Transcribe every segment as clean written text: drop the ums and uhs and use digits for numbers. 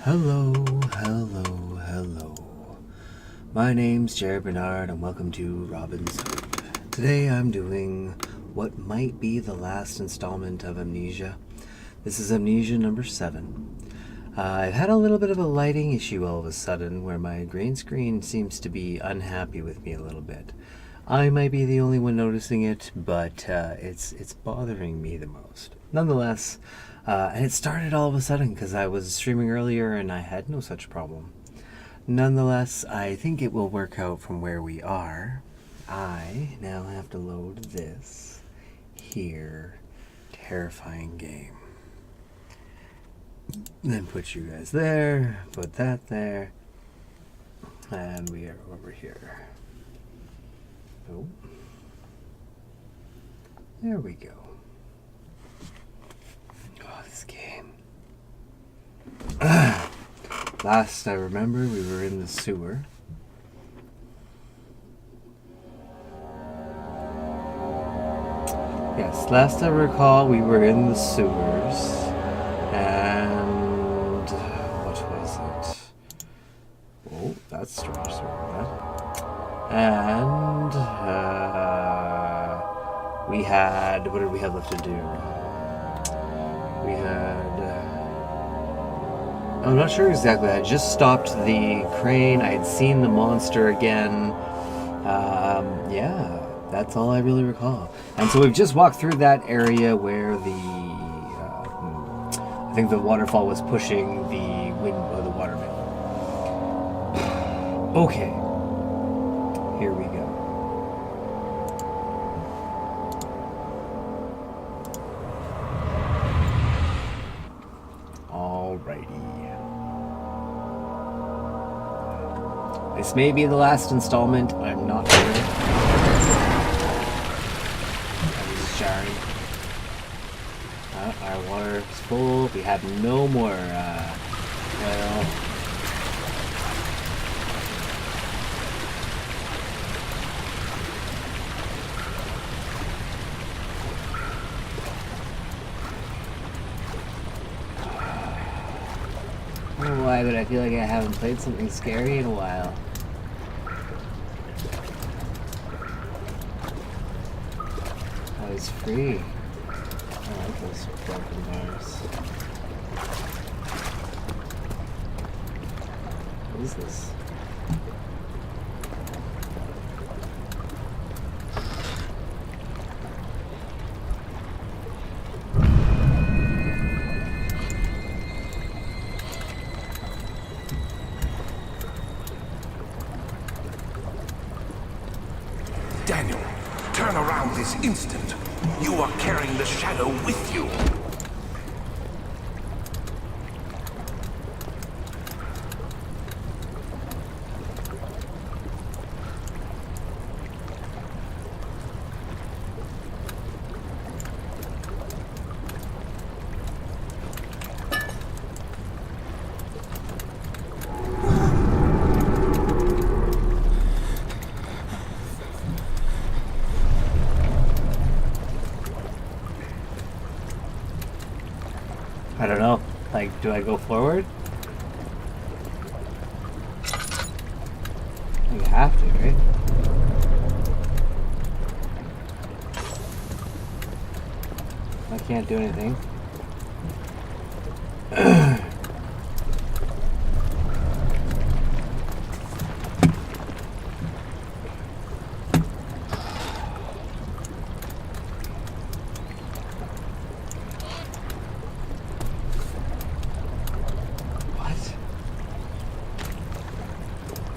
Hello, hello, hello. My name's Jared Bernard and welcome to Robin's Hope. Today I'm doing what might be the last installment of Amnesia. This is Amnesia number 7. I've had a little bit of a lighting issue all of a sudden where my green screen seems to be unhappy with me a little bit. I might be the only one noticing it, but it's bothering me the most. Nonetheless, and it started all of a sudden because I was streaming earlier and I had no such problem. Nonetheless, I think it will work out from where we are. I now have to load this here terrifying game. Then put you guys there, put that there, and we are over here. Oh, there we go. Oh, this game. Last I remember, we were in the sewer. Yes, last I recall, we were in the sewers. And what was it? Oh, that's strange. And we had, what did we have left to do? We had, I'm not sure exactly. I just stopped the crane. I had seen the monster again. Yeah, that's all I really recall. And so we've just walked through that area where I think the waterfall was pushing the waterman. Okay. Here we go. Alrighty. This may be the last installment. I'm not sure. That was jarring. Our water is full. We have no more oil. I don't know why, but I feel like I haven't played something scary in a while. I was free. I like those broken bars. What is this? Daniel, turn around this instant. You are carrying the shadow with you. I don't know. Like, do I go forward? You have to, right? I can't do anything.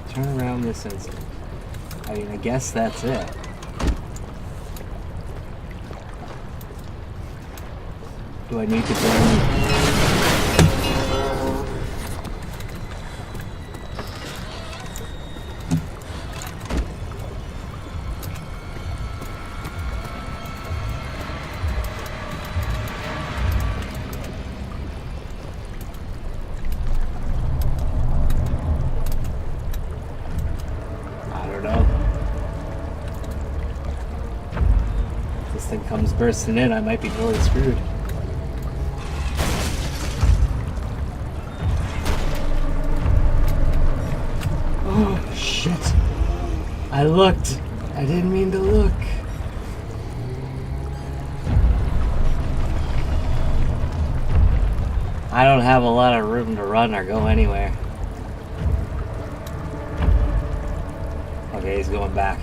Turn around this instant. I mean, I guess that's it. Do I need to burn? Thing comes bursting in, I might be totally screwed. I looked. I didn't mean to look. I don't have a lot of room to run or go anywhere. Okay, he's going back.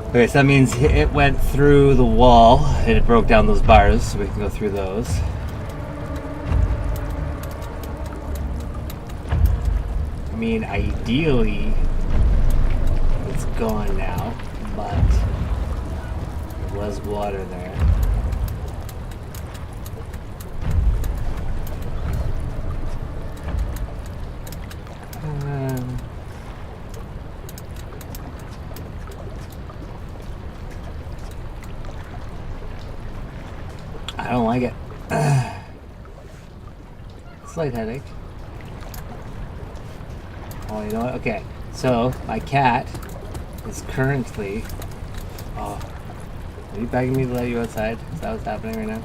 Okay, so that means it went through the wall and it broke down those bars, so we can go through those. I mean, ideally, it's gone now, but there was water there. I don't like it. Slight headache. Oh, you know what? Okay, so my cat is currently. Oh, are you begging me to let you outside? Is that what's happening right now?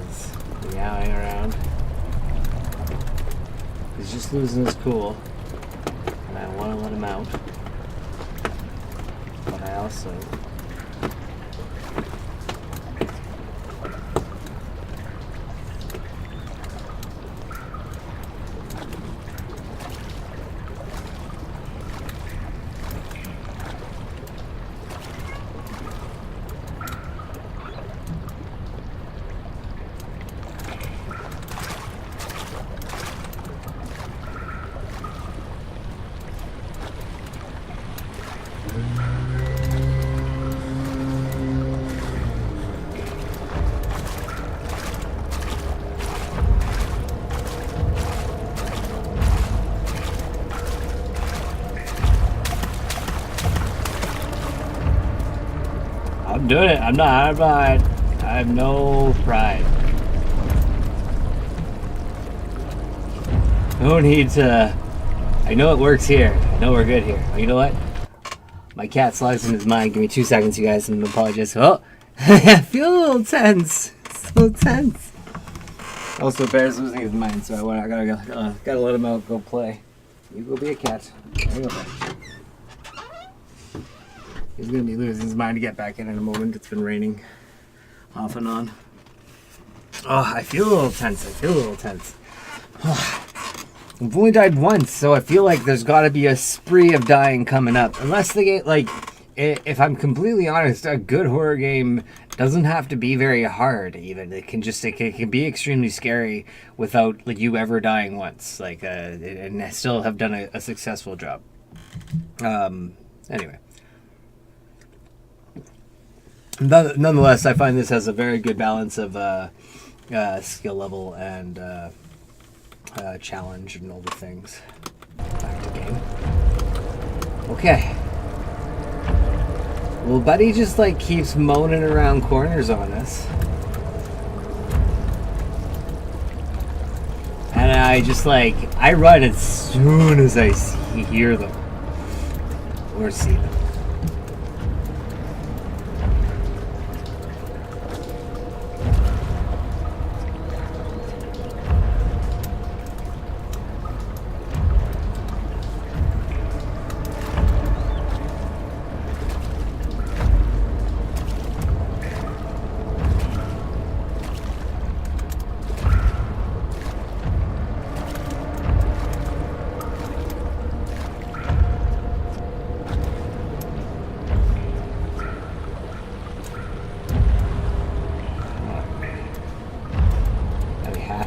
He's meowing around. He's just losing his cool, and I want to let him out. But I also. I'm doing it. I'm not. I have no pride. No need to. I know it works here. I know we're good here. Oh, you know what? My cat's lost in his mind. Give me 2 seconds, you guys, and apologize. Oh, I feel a little tense. It's a little tense. Also, Bear's losing his mind, so I gotta let him out. Go play. You go be a cat. There you go. He's going to be losing his mind to get back in a moment. It's been raining off and on. Oh, I feel a little tense. I've only died once, so I feel like there's got to be a spree of dying coming up. Unless they get, like, if I'm completely honest, a good horror game doesn't have to be very hard, even. It can be extremely scary without, like, you ever dying once. Like, and still have done a successful job. Anyway. Nonetheless, I find this has a very good balance of skill level and challenge and all the things. Back to game. Okay. Well, Buddy just like keeps moaning around corners on us. And I just like, I run as soon as I hear them. Or see them.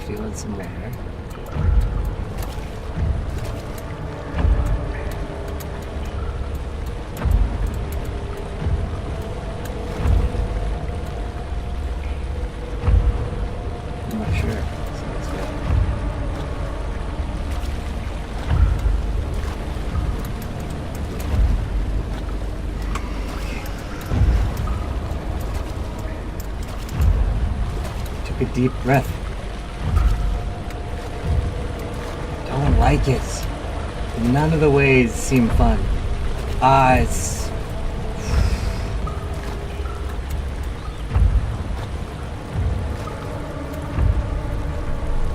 Feeling some water. I'm not sure. So let's go. Took a deep breath. Don't like it. None of the ways seem fun. It's...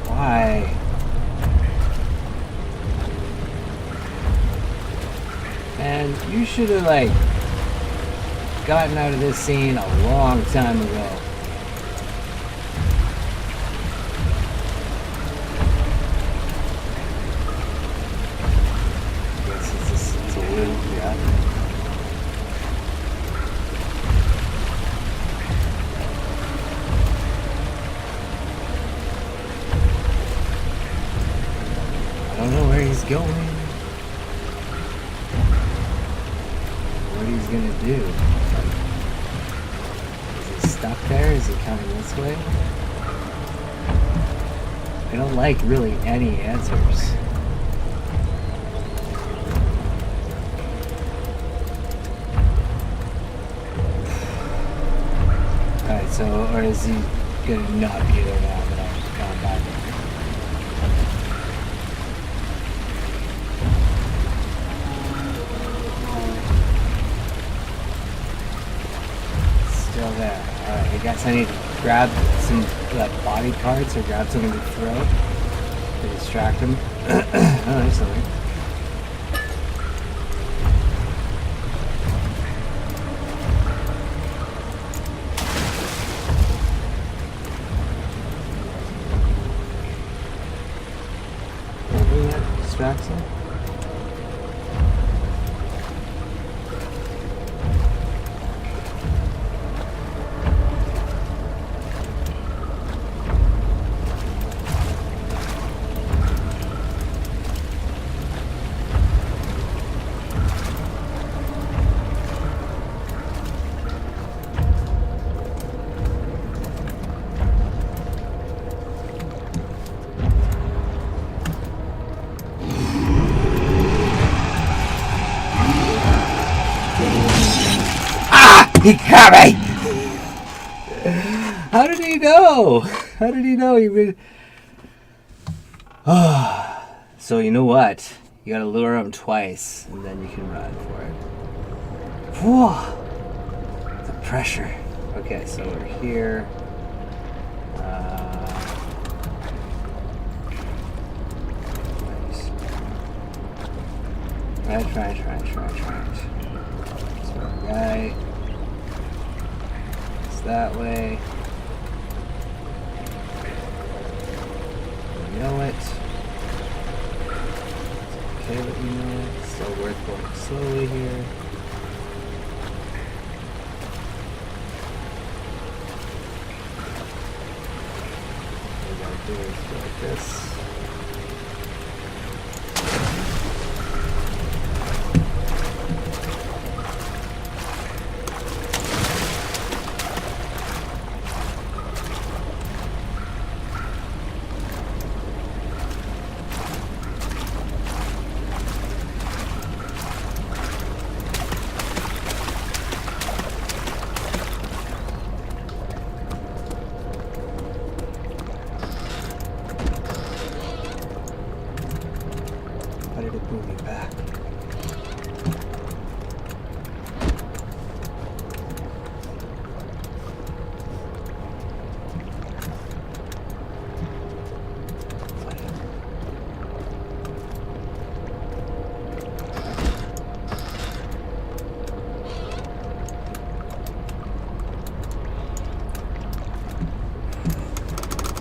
Why? You should have, like, gotten out of this scene a long time ago. I guess it's a loop, yeah. I don't know where he's going. What he's gonna do. Is he stuck there? Is he coming this way? I don't like really any answers. Alright, so, or is he gonna not be there now that I've gone by there? Still there. Alright, I guess I need to grab some body parts or grab something to throw to distract him. Oh, there's something. Anything that distracts him? He got me! How did he know? How did he know he would... So you know what? You gotta lure him twice, and then you can run for it. Whoa! The pressure. Okay, so we're here. Right. So right. That way. You know it. It's okay that you know it. Still worth going slowly here. What we gotta do is go like this.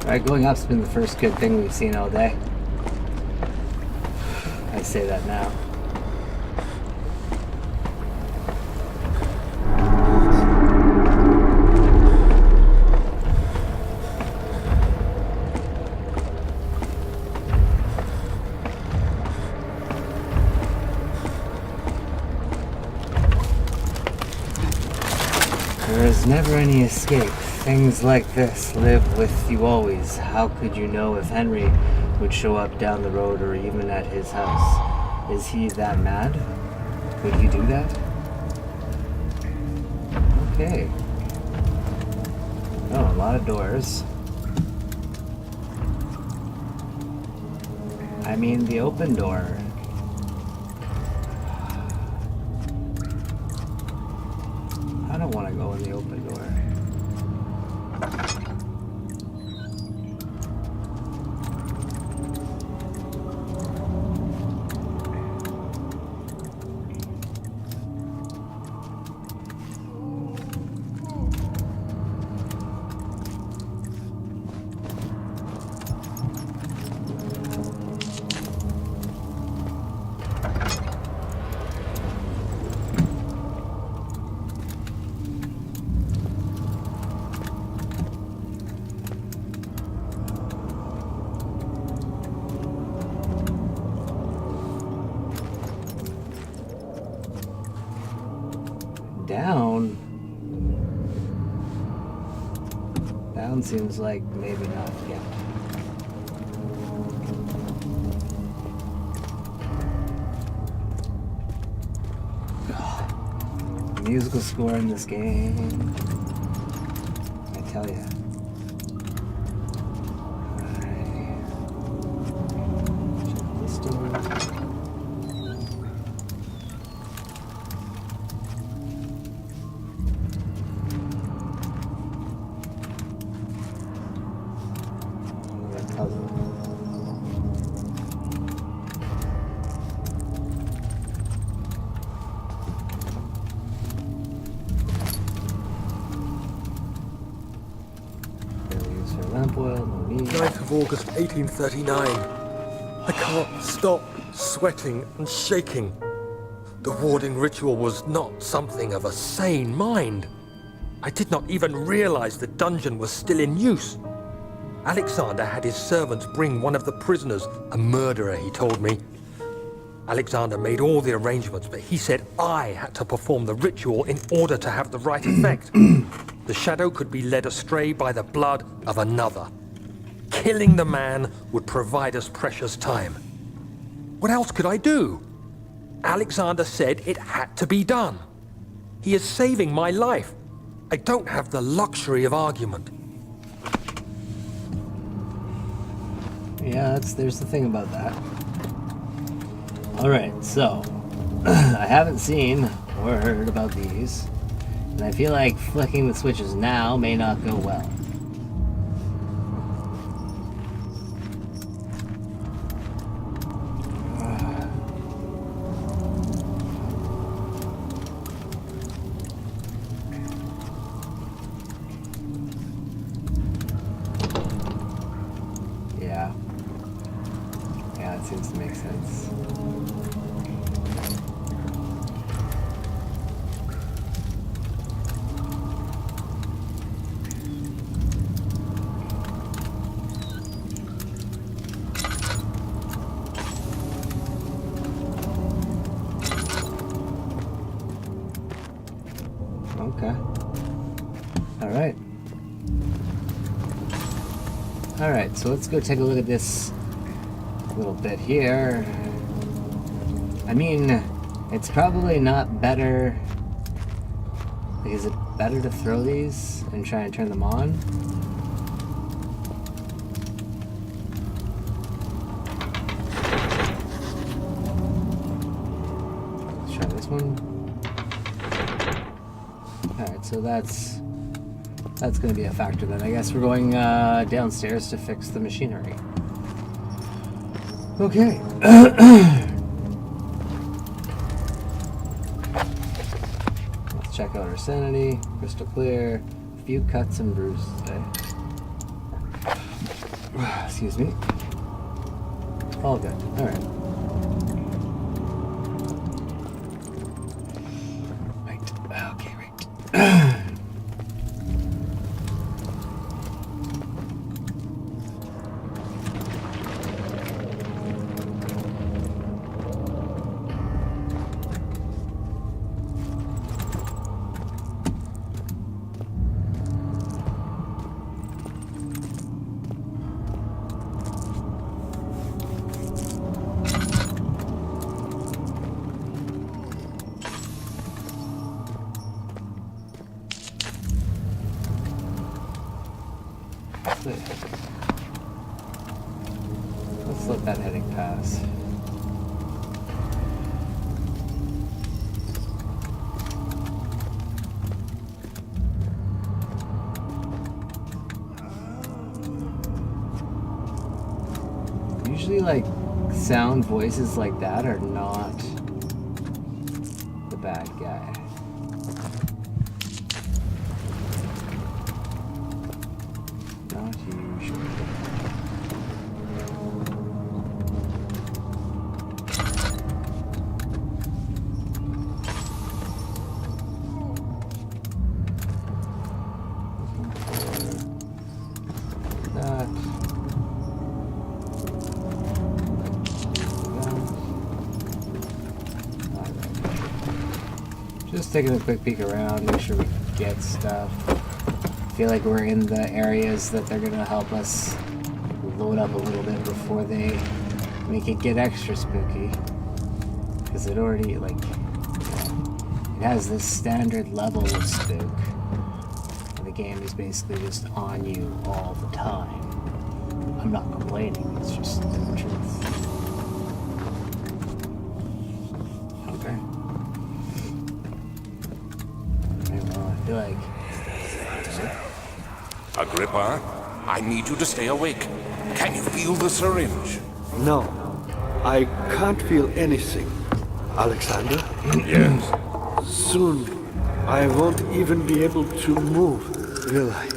Alright, going up's been the first good thing we've seen all day. I say that now. There is never any escape. Things like this live with you always. How could you know if Henry would show up down the road or even at his house? Is he that mad? Would he do that? Okay. Oh, a lot of doors. I mean, the open door. I don't want to go in the open door. sound seems like maybe not yet. The musical score in this game, I tell ya. Alright. Check this door. Lamp oil, no need. 9th of August, 1839. I can't stop sweating and shaking. The warding ritual was not something of a sane mind. I did not even realize the dungeon was still in use. Alexander had his servants bring one of the prisoners, a murderer, he told me. Alexander made all the arrangements, but he said I had to perform the ritual in order to have the right effect. The shadow could be led astray by the blood of another. Killing the man would provide us precious time. What else could I do? Alexander said it had to be done. He is saving my life. I don't have the luxury of argument. Yeah, there's the thing about that. Alright, so I haven't seen or heard about these, and I feel like flicking the switches now may not go well. Yeah, it seems to make sense. Okay. Alright. Alright, so let's go take a look at this little bit here. I mean, it's probably not better. Like, is it better to throw these and try and turn them on? Let's try this one. Alright, so that's going to be a factor then. I guess we're going downstairs to fix the machinery. Okay. Let's check out our sanity. Crystal clear. A few cuts and bruises today. Excuse me. All good. Alright. Right. Okay, right. Let's let that heading pass. Usually, like, sound voices like that are not the bad guy. Not usually. Just taking a quick peek around, make sure we get stuff. feel like we're in the areas that they're gonna help us load up a little bit before they make it get extra spooky. Because it already, like, it has this standard level of spook. And the game is basically just on you all the time. I'm not complaining, it's just the truth. Okay. Okay, well, I feel like... Agrippa, I need you to stay awake. Can you feel the syringe? No, I can't feel anything. Alexander? Yes. Soon, I won't even be able to move, will I?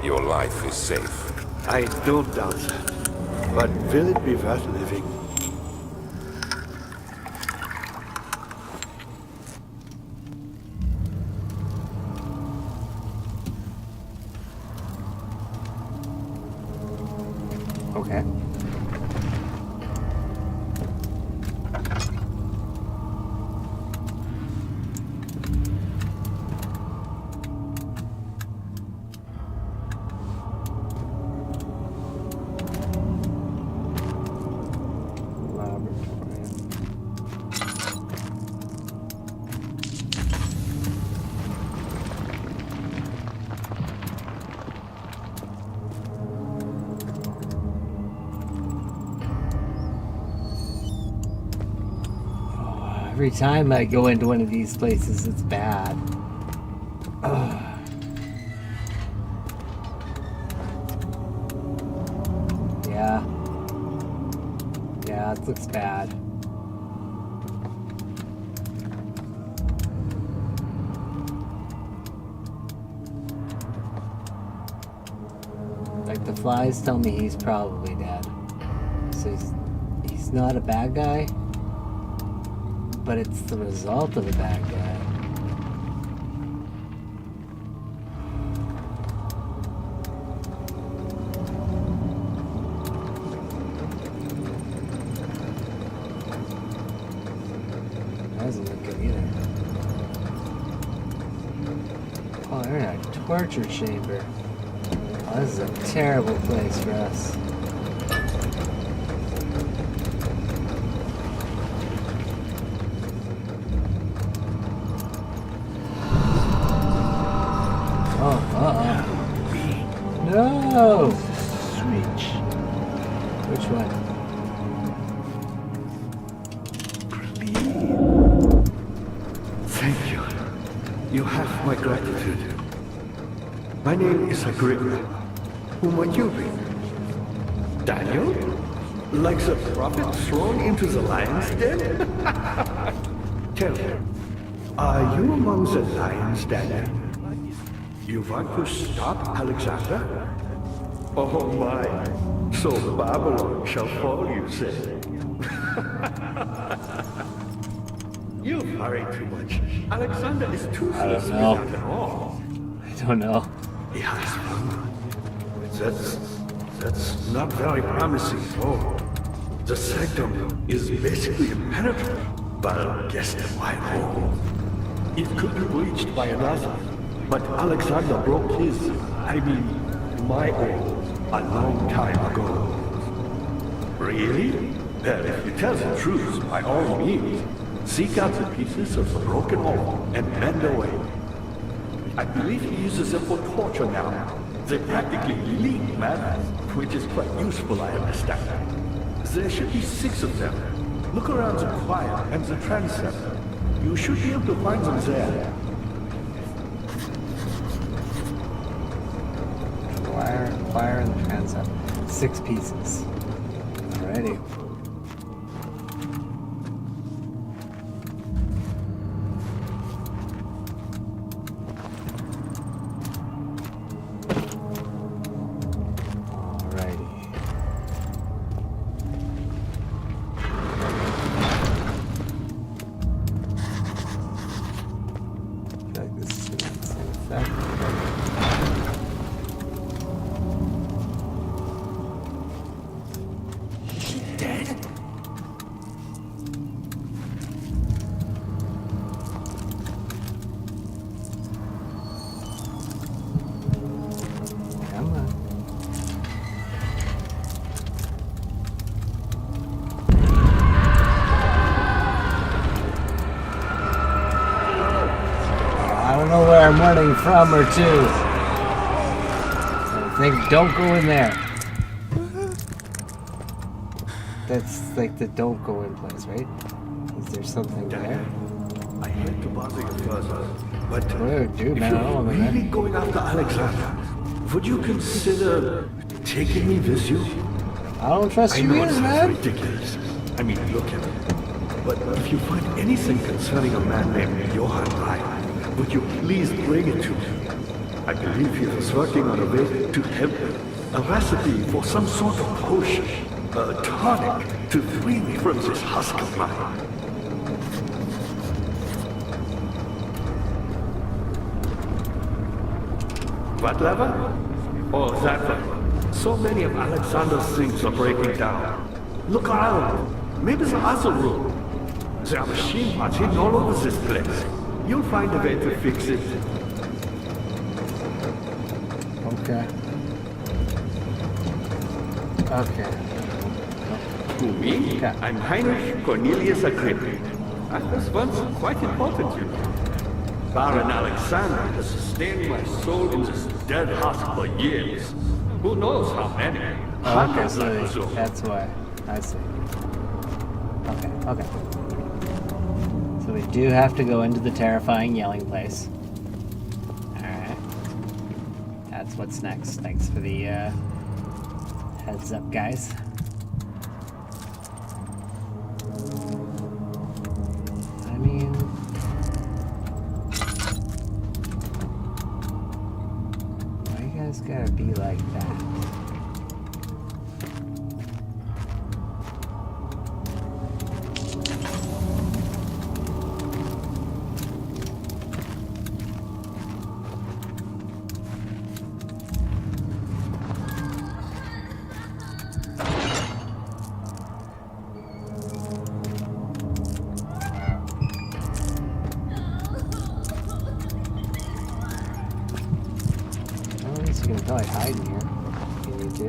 Your life is safe. I don't doubt that. But will it be worth living? Okay. Every time I go into one of these places, it's bad. Ugh. Yeah. Yeah, it looks bad. Like, the flies tell me he's probably dead. So he's not a bad guy? But it's the result of a bad guy. That doesn't look good either. Oh, they're in a torture chamber. Oh, this is a terrible place for us. No! Switch. Which one? Thank you. You have my gratitude. My name is Agrippa. Who might you be? Daniel? Like the prophet thrown into the lion's den? Tell me, are you among the lions, Daniel? You want to stop Alexander? Oh my, so Babylon shall fall, you say. You worry too much. Alexander is toothless I don't know. without an all. I don't know. He has fun. That's not very promising at all. The sanctum is basically impenetrable, but against a white hole. It could be breached by another, but Alexander broke his, my own, a long time ago. Really? Well, if you tell the truth, by all means, seek out the pieces of the broken hole and mend away. I believe he uses them for torture now. They practically leak matter, which is quite useful, I understand. There should be 6 of them. Look around the choir and the transept. You should be able to find them there. Choir and the transept. 6 pieces. Alrighty. running from or to? I think don't go in there. That's like the don't go in place, right? Is there something there? I hate to bother you further, but Whoa, dude, if man, I don't you're wanna really know. going after Alexander, would you consider taking me with you? I don't trust I you know it either, sounds man. ridiculous. I mean, look at it. But if you find anything concerning a man named Johann Reich, would you please bring it to me? I believe he was working on a way to heaven, a recipe for some sort of potion, a tonic to free me from this husk of mine. What lever? Oh, that one. So many of Alexander's things are breaking down. Look around. Maybe the other room. There are machine parts hidden all over this place. You'll find a way to fix it. Okay. Okay. Who, me? Okay. I'm Heinrich Cornelius Agrippa. I was once quite important, you know. Baron Alexander has sustained my soul in this dead husk for years. Who knows how many? Oh, okay, Hundreds, I so presume. that's why. I see. Okay, okay. So we do have to go into the terrifying yelling place. Alright. That's what's next. Thanks for the heads up, guys. I mean... why you guys gotta be like that? Well, at least you can probably hide in here if you need to.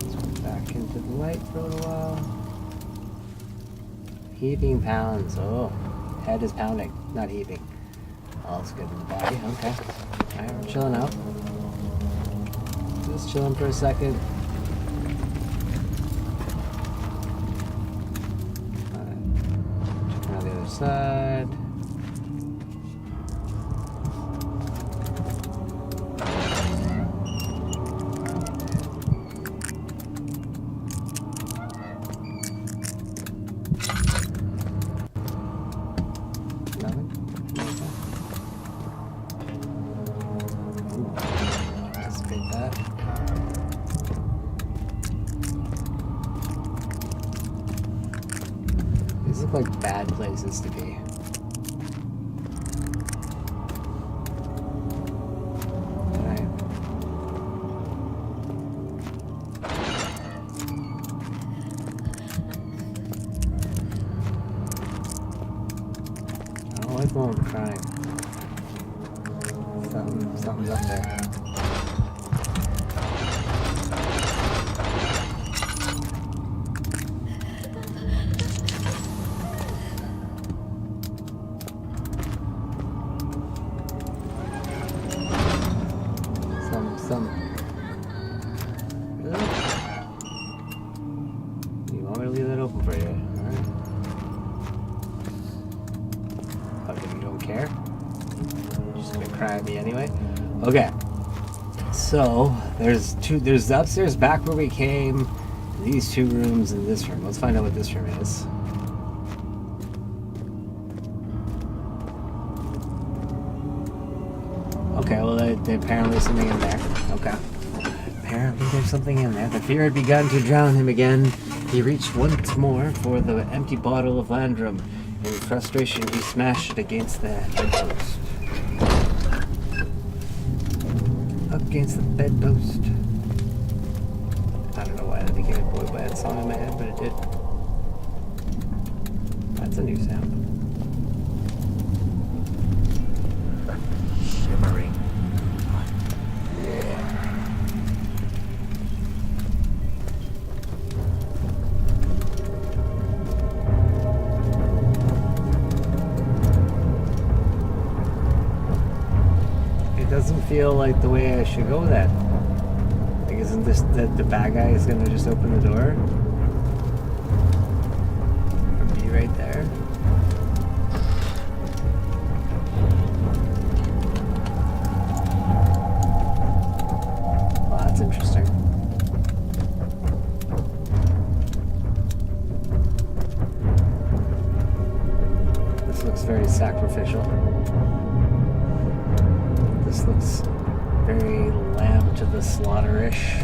Let's go back into the light for a little while. Heaving pounds. Oh, head is pounding, not heaving. All's good in the body. Okay. Alright, we're chilling out. Just chilling for a second. Check out the other side. Nothing? Ooh, anticipate that. These look like bad places to be. Alright. I don't like when we're crying. Something's up there. Some. Really? You want me to leave that open for you? Alright. Okay, you don't care? You're just gonna cry at me anyway? Okay. So, there's the upstairs back where we came, these two rooms, and this room. Let's find out what this room is. Okay, well, apparently there's something in there. Okay. Apparently there's something in there. The fear had begun to drown him again. He reached once more for the empty bottle of Landrum. In frustration, he smashed it against the bedpost. Up against the bedpost. I don't know why that became a boy band song in my head, but it did. That's a new sound. Shimmering. It doesn't feel like the way I should go then. Like, isn't this the bad guy is gonna just open the door? Or be right there? Well, that's interesting. This looks very sacrificial. This looks very lamb to the slaughter-ish.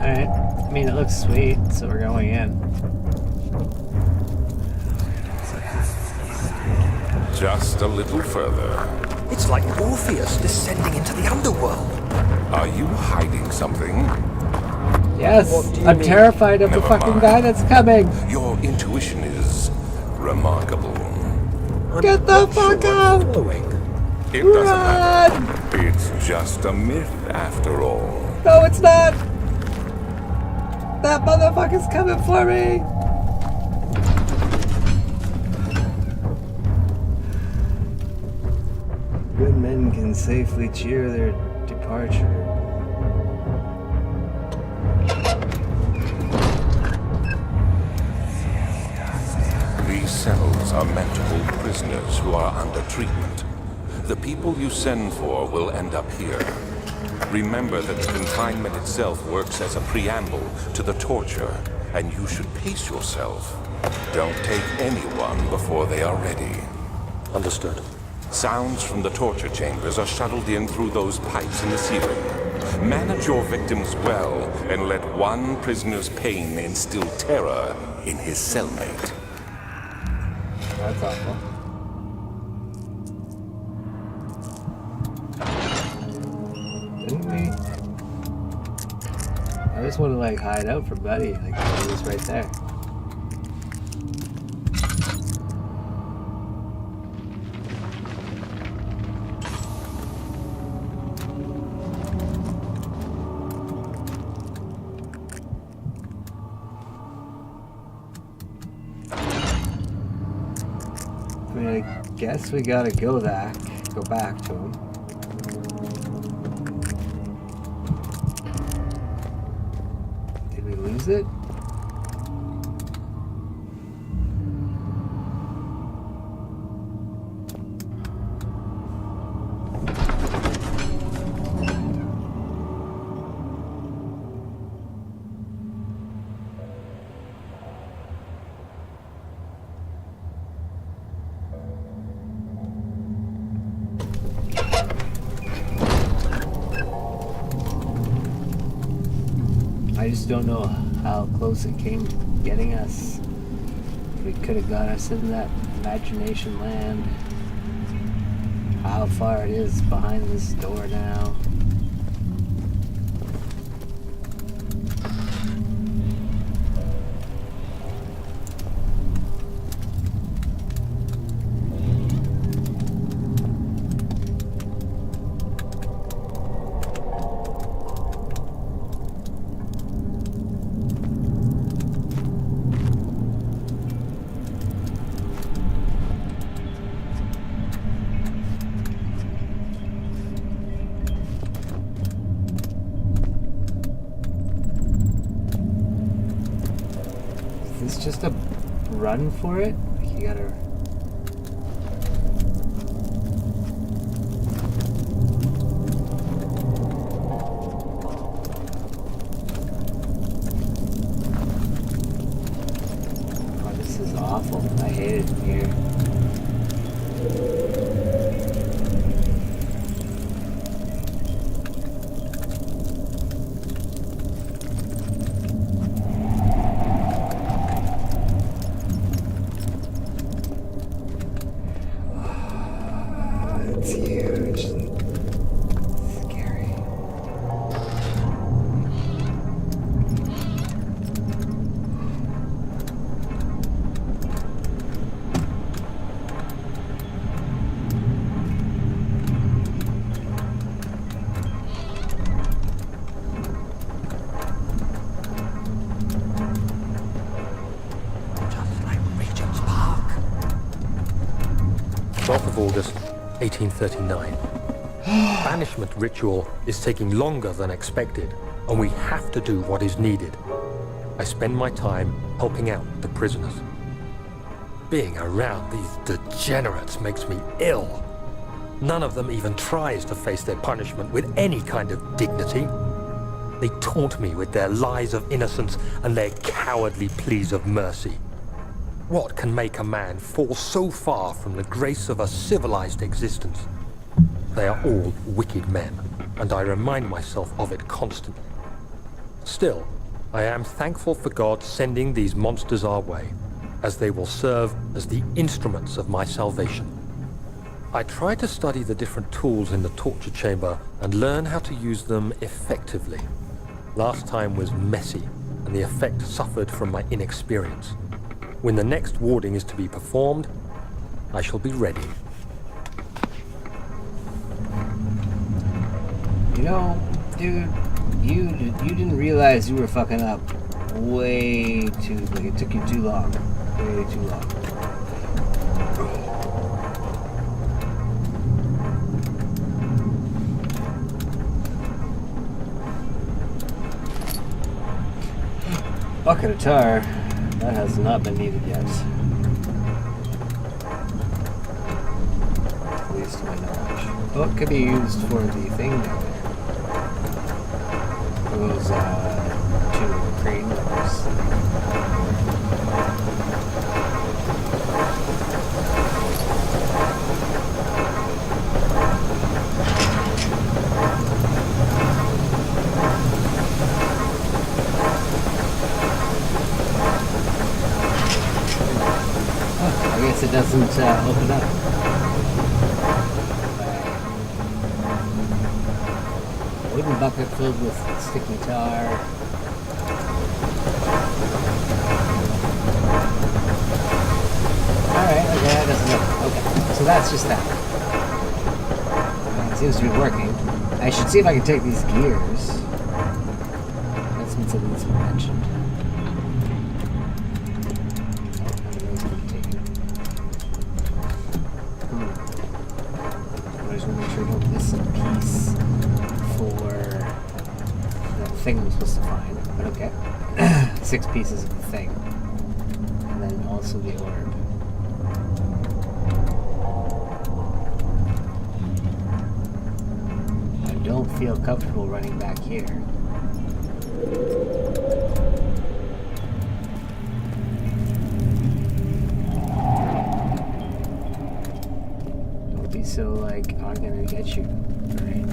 Alright, I mean it looks sweet, so we're going in. Just a little further. It's like Orpheus descending into the underworld. Are you hiding something? Yes, What do you I'm mean? terrified of the Never fucking mind. guy that's coming. Your intuition is remarkable. I'm Get the not sure fuck I'm out! following. It doesn't matter. Run! It's just a myth after all. No, it's not! That motherfucker's coming for me! Good men can safely cheer their departure. These cells are meant to hold prisoners who are under treatment. The people you send for will end up here. Remember that the confinement itself works as a preamble to the torture, and you should pace yourself. Don't take anyone before they are ready. Understood. Sounds from the torture chambers are shuttled in through those pipes in the ceiling. Manage your victims well, and let one prisoner's pain instill terror in his cellmate. That's awful. Didn't we? I just want to like hide out from Buddy. Like he was right there. I mean, I guess we gotta go back to him. Did we lose it? I just don't know how close it came getting us. We could have got us in that imagination land. How far it is behind this door now. Is this just a run for it? Like you gotta... Oh, this is awful. I hate it here. It's huge. Scary. 1839. Banishment ritual is taking longer than expected, and we have to do what is needed. I spend my time helping out the prisoners. Being around these degenerates makes me ill. None of them even tries to face their punishment with any kind of dignity. They taunt me with their lies of innocence and their cowardly pleas of mercy. What can make a man fall so far from the grace of a civilized existence? They are all wicked men, and I remind myself of it constantly. Still, I am thankful for God sending these monsters our way, as they will serve as the instruments of my salvation. I try to study the different tools in the torture chamber and learn how to use them effectively. Last time was messy, and the effect suffered from my inexperience. When the next warding is to be performed, I shall be ready. You know, dude, you didn't realize you were fucking up way too, like it took you too long. Way too long. Bucket of tar, that has not been needed yet. At least to my knowledge. Oh, it could be used for the thing down there. Those two crane levers. I guess it doesn't open up. Wooden bucket filled with sticky tar. Alright, okay, that doesn't open. Okay, so that's just that. It seems to be working. I should see if I can take these gears. That's been something that's been mentioned. I just want to make sure I don't miss a piece for the thing I'm supposed to find. But okay. 6 pieces of the thing. And then also the orb. I don't feel comfortable running back here. So, like, I'm gonna get you, right?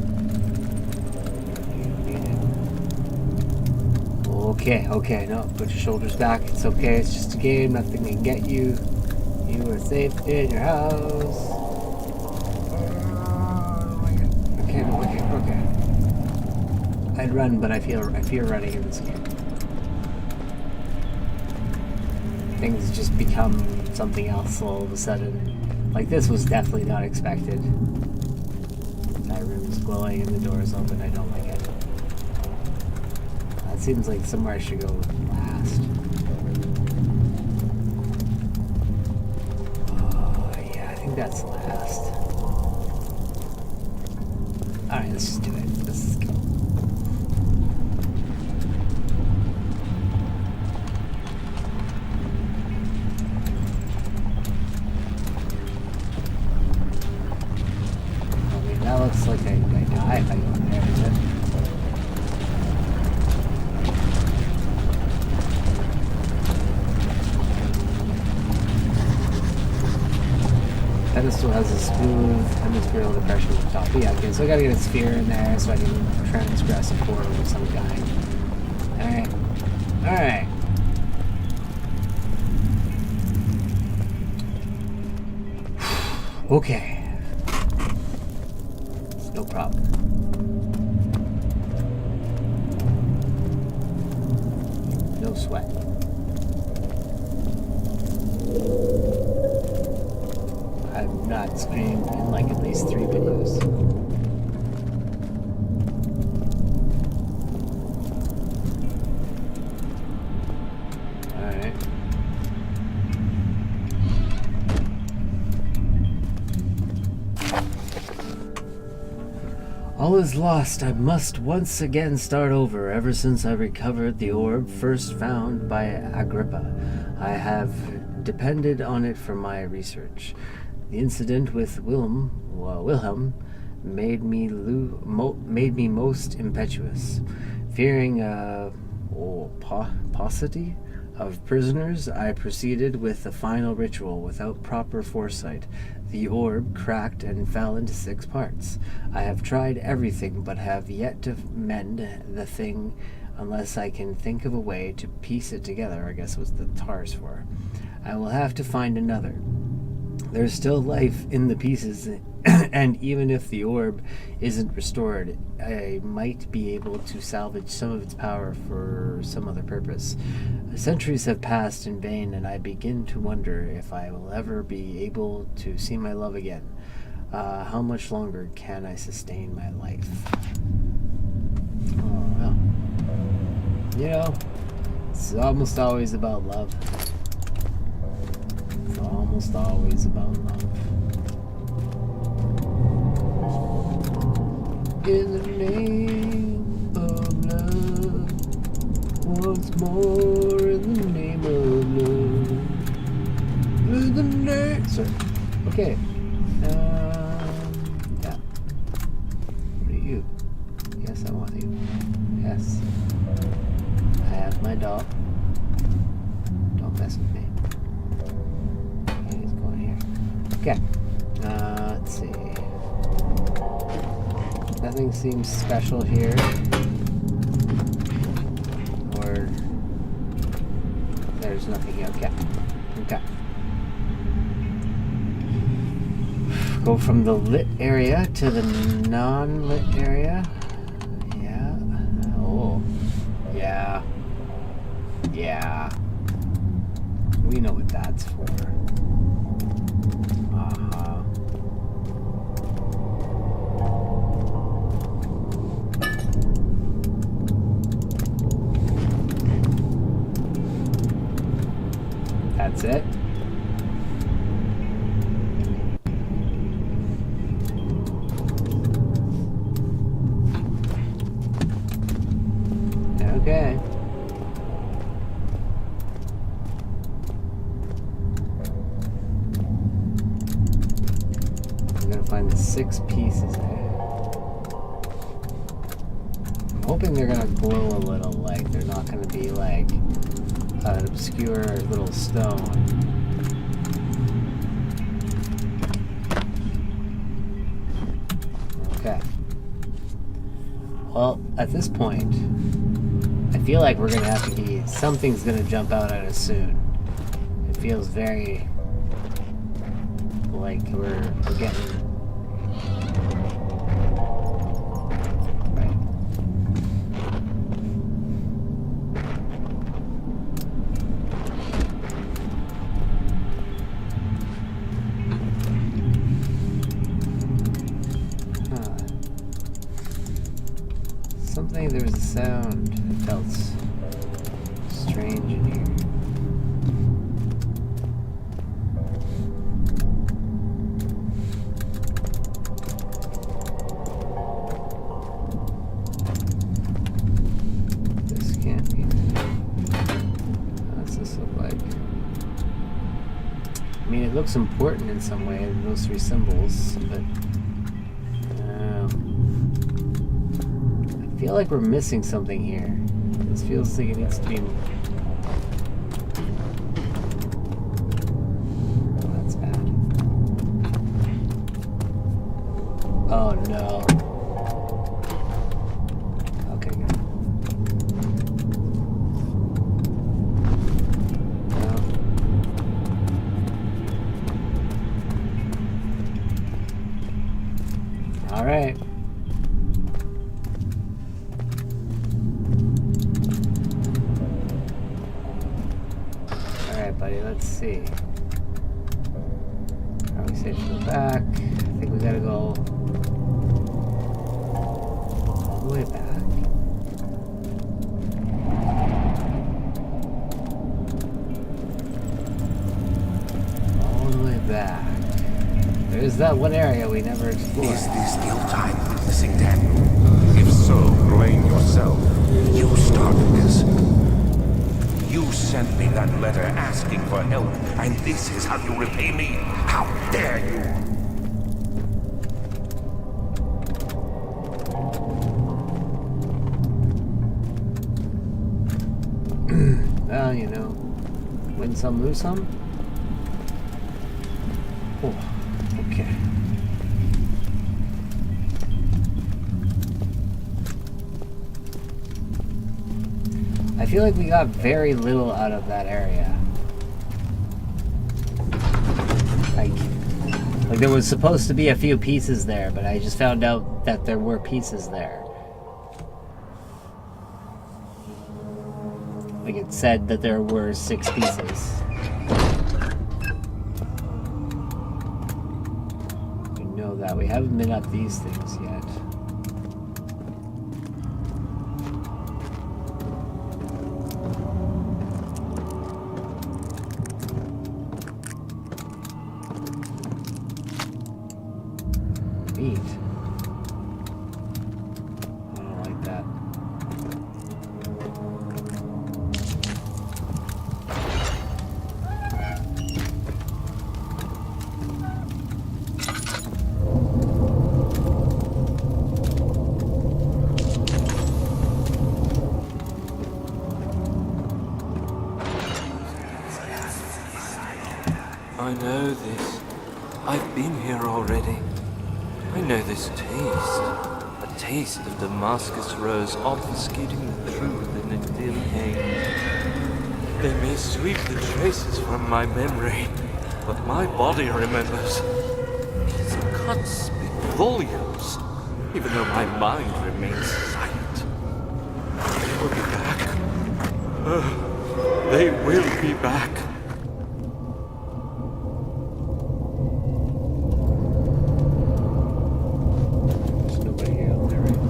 Okay, no, put your shoulders back. It's okay, it's just a game, nothing can get you. You are safe in your house. Okay. I'd run, but I fear running in this game. Things just become something else all of a sudden. Like, this was definitely not expected. That room's glowing and the door's open. I don't like it. That seems like somewhere I should go last. Oh, yeah, I think that's last. Alright, let's just do it. Let's go. That looks like I die if I go in there, is it? Pedestal has a smooth hemispherical depression at the top. Yeah, okay, so I gotta get a sphere in there so I can transgress a portal of some kind. Alright. Okay. No problem. No sweat. I've not screamed in like at least 3 videos. Alright. All is lost. I must once again start over. Ever since I recovered the orb first found by Agrippa, I have depended on it for my research. The incident with Wilhelm made me most impetuous. Fearing a paucity of prisoners, I proceeded with the final ritual without proper foresight. The orb cracked and fell into 6 parts. I have tried everything, but have yet to mend the thing unless I can think of a way to piece it together. I guess was the TARS for. I will have to find another. There's still life in the pieces, and even if the orb isn't restored, I might be able to salvage some of its power for some other purpose. Centuries have passed in vain, and I begin to wonder if I will ever be able to see my love again. How much longer can I sustain my life? Oh, well. You know, it's almost always about love. It's almost always about love. In the name of love, once more in the name of love. In the name. Sorry. Okay. Yeah. What are you? Yes, I want you. Yes. I have my dog. Don't mess with me. He's going here. Okay. Let's see. Nothing seems special here. Or there's nothing here. Okay. Okay. Go from the lit area to the non-lit area. Yeah. Oh. Yeah. Yeah. We know what that's for. Uh-huh. That's it. Okay. I'm gonna find the 6 pieces there. I'm hoping they're gonna glow a little, like they're not gonna be like an obscure little stone. Okay. Well, at this point, I feel like we're gonna have to be, something's gonna jump out at us soon. It feels very like we're getting right. Something, there was a sound. It felt strange in here. This can't be. What's this look like? I mean, it looks important in some way, those 3 symbols, but I feel like we're missing something here. This feels like it needs to be. Oh, that's bad. Oh no. Okay, good. No. All right. Buddy, let's see. Are we safe to go back? I think we gotta go all the way back. All the way back. There's Is that one area we never explored? Is this still time witnessing Daniel? If so, blame yourself. You started this. You sent me that letter asking for help, and this is how you repay me? How dare you! Well, you know, win some, lose some. Oh, okay. I feel like we got very little out of that area. Like there was supposed to be a few pieces there, but I just found out that there were pieces there. Like it said that there were 6 pieces. We know that. We haven't been up these things yet. Neat. I don't like that. I know this. I've been here already. I know this taste. A taste of Damascus rose obfuscating the truth in a dim haze. They may sweep the traces from my memory, but my body remembers. These cuts speak volumes, even though my mind remains silent. They will be back. They will be back. There's nobody here out there, right?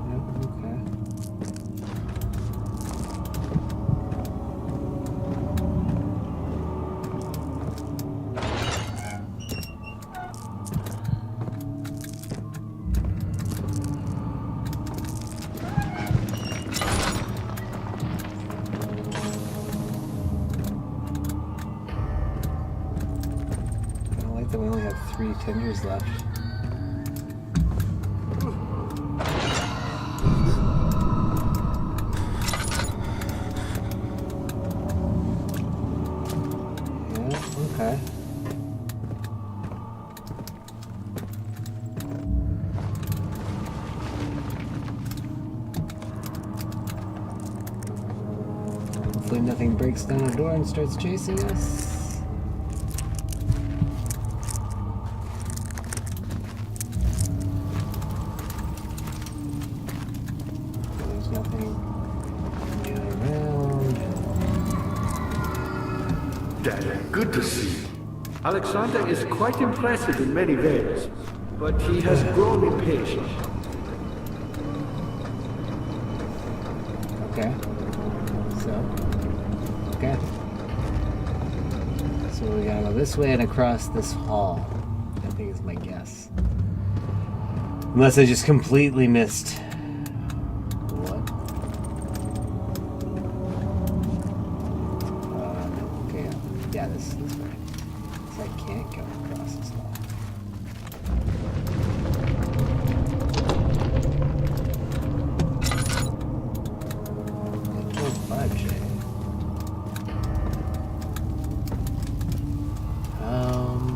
Yep, okay. I don't like that we only have 3 tenders left. Yeah, okay. Hopefully nothing breaks down the door and starts chasing us. There's nothing new around. Daniel, good to see you. Alexander is quite impressive in many ways, but he has grown impatient. Okay. Okay. So we gotta go this way and across this hall. I think is my guess. Unless I just completely missed. What? No. Okay. Yeah, this way. So I can't go across this hall. It can't budge, eh?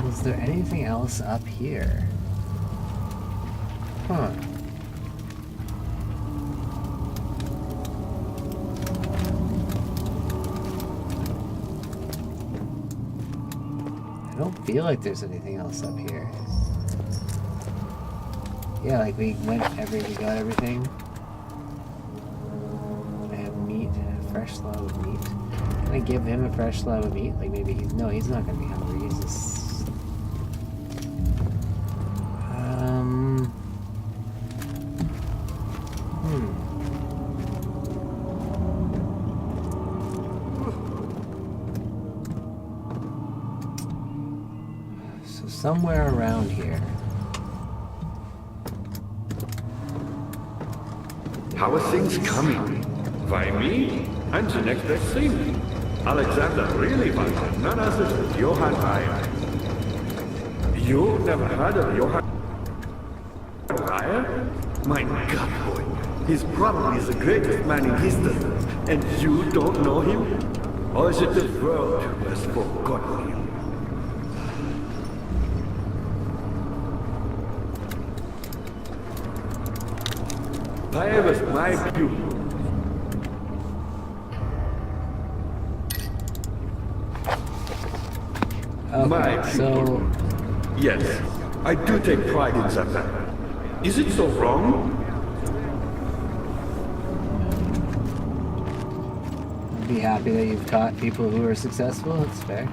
Is there anything else up here? Huh. I don't feel like there's anything else up here. Yeah, like we got everything. I have meat, a fresh slab of meat. Can I give him a fresh slab of meat? Like maybe he's not gonna be hungry. He's just somewhere around here. How are things coming? Why me? I'm the next best thing. Alexander really wanted none other than Johann Reyer. You never heard of Johann Reyer? My God, boy. He's probably the greatest man in history. And you don't know him? Or is it the world who has forgotten him? Reyer was my pupil. Okay, so Yes, I do take pride in that fact. Is it so wrong? I'd be happy that you've caught people who are successful. It's fair.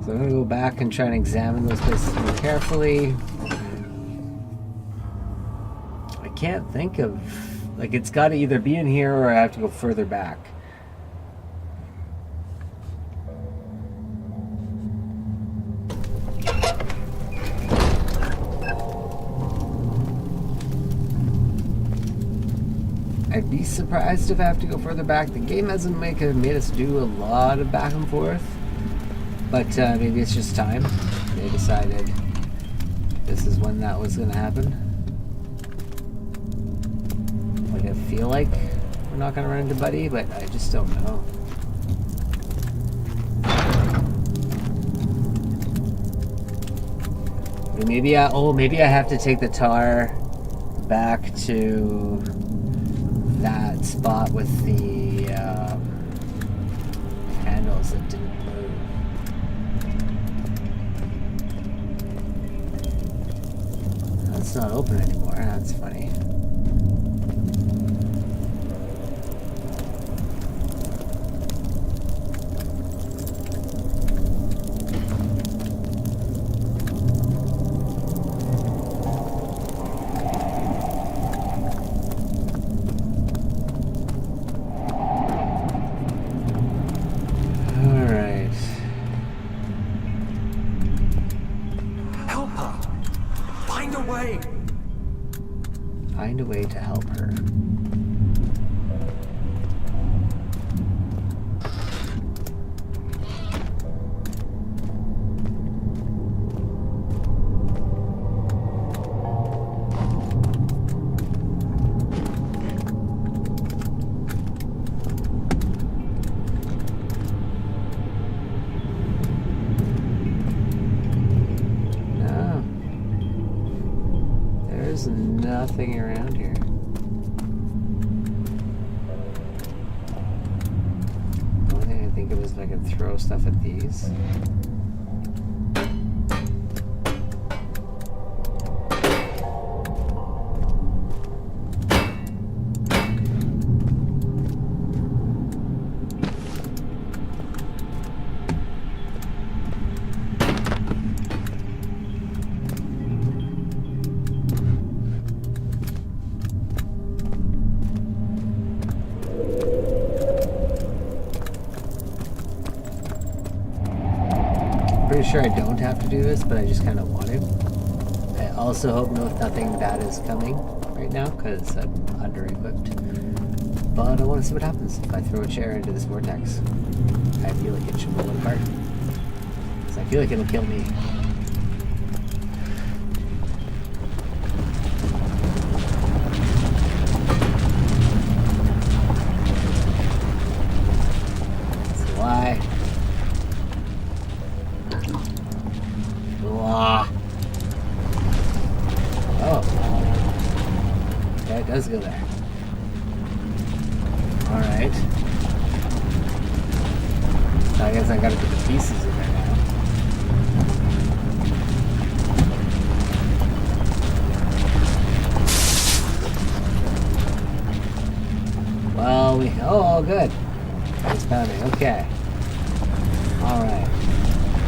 So I'm going to go back and try and examine those places more carefully. I can't think of... Like, it's got to either be in here or I have to go further back. I'd be surprised if I have to go further back. The game hasn't made us do a lot of back and forth. But maybe it's just time. They decided this is when that was going to happen. Like, I feel like we're not going to run into Buddy, but I just don't know. Maybe I have to take the tar back to that spot with the handles that didn't move. That's not open anymore. That's funny. Find a way to help her. Nothing around here. The only thing I think of is if I can throw stuff at these. Pretty sure I don't have to do this, but I just kind of want to. I also hope nothing bad is coming right now, because I'm under-equipped. But I want to see what happens if I throw a chair into this vortex. I feel like it should blow it apart. Because I feel like it'll kill me. That's a lie. Oh. Okay, it does go there. Alright. So I guess I gotta put the pieces in there now. Well, oh, good. It's pounding. Okay. Alright.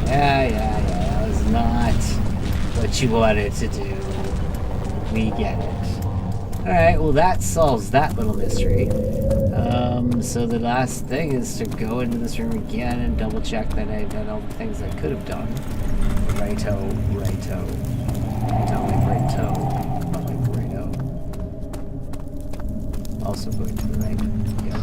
Yeah. That was not what you wanted to do. We get it. Alright, well that solves that little mystery. So the last thing is to go into this room again and double check that I've done all the things I could have done. Righto. Not like righto, but like righto. Also going to the right. Yeah.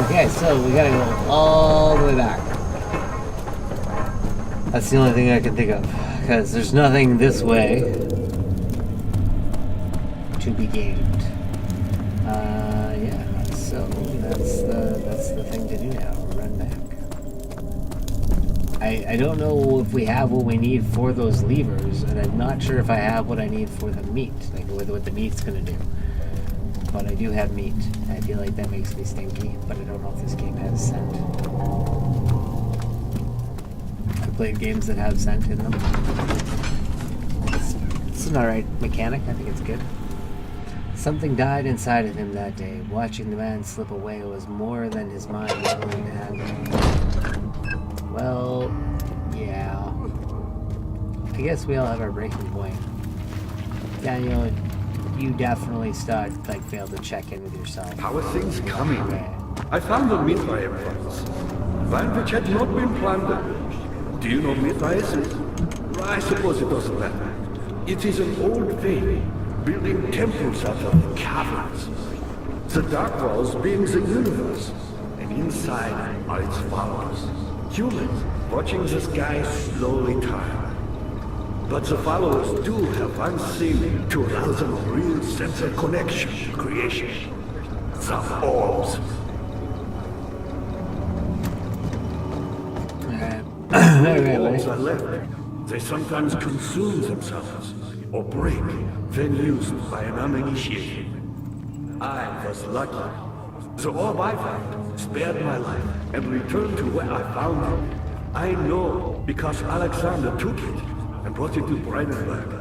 Okay, so we gotta go all the way back. That's the only thing I can think of, because there's nothing this way to be gained. Yeah, so that's the thing to do now. Run back. I don't know if we have what we need for those levers, and I'm not sure if I have what I need for the meat, like what the meat's gonna do. But I do have meat. I feel like that makes me stinky, but I don't know if this game has scent. I've played games that have scent in them. It's an alright mechanic. I think it's good. Something died inside of him that day. Watching the man slip away was more than his mind was willing to handle. Well, yeah. I guess we all have our breaking point. Daniel, you definitely failed to check in with yourself. How are things coming? Okay. I found the Mithraeum files. One which had not been plundered. Do you know Mithraeus is? I suppose it doesn't matter. It is an old faith, building temples out of caverns. The dark walls being the universe, and inside are its followers. Humans watching the sky slowly turn. But the followers do have one thing to allow them a real sense of connection, creation. The orbs. Alright, Orbs are left. They sometimes consume themselves, or break, then used by an uninitiated. I was lucky. The orb I found spared my life and returned to where I found it. I know because Alexander took it and brought it to Brandenburg.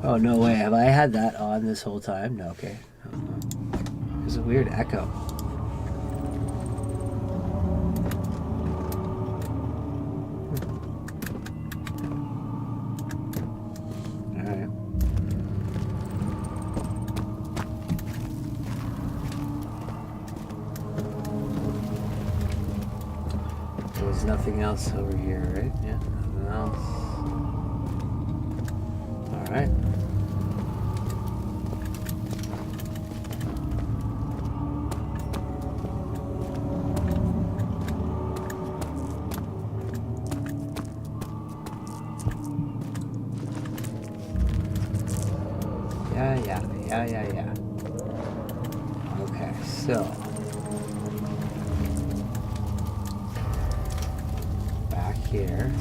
Oh, no way. Have I had that on this whole time? No, okay. There's a weird echo. Alright. There's nothing else over here, right? Yeah, nothing else. Alright. Yeah. Okay, so back here.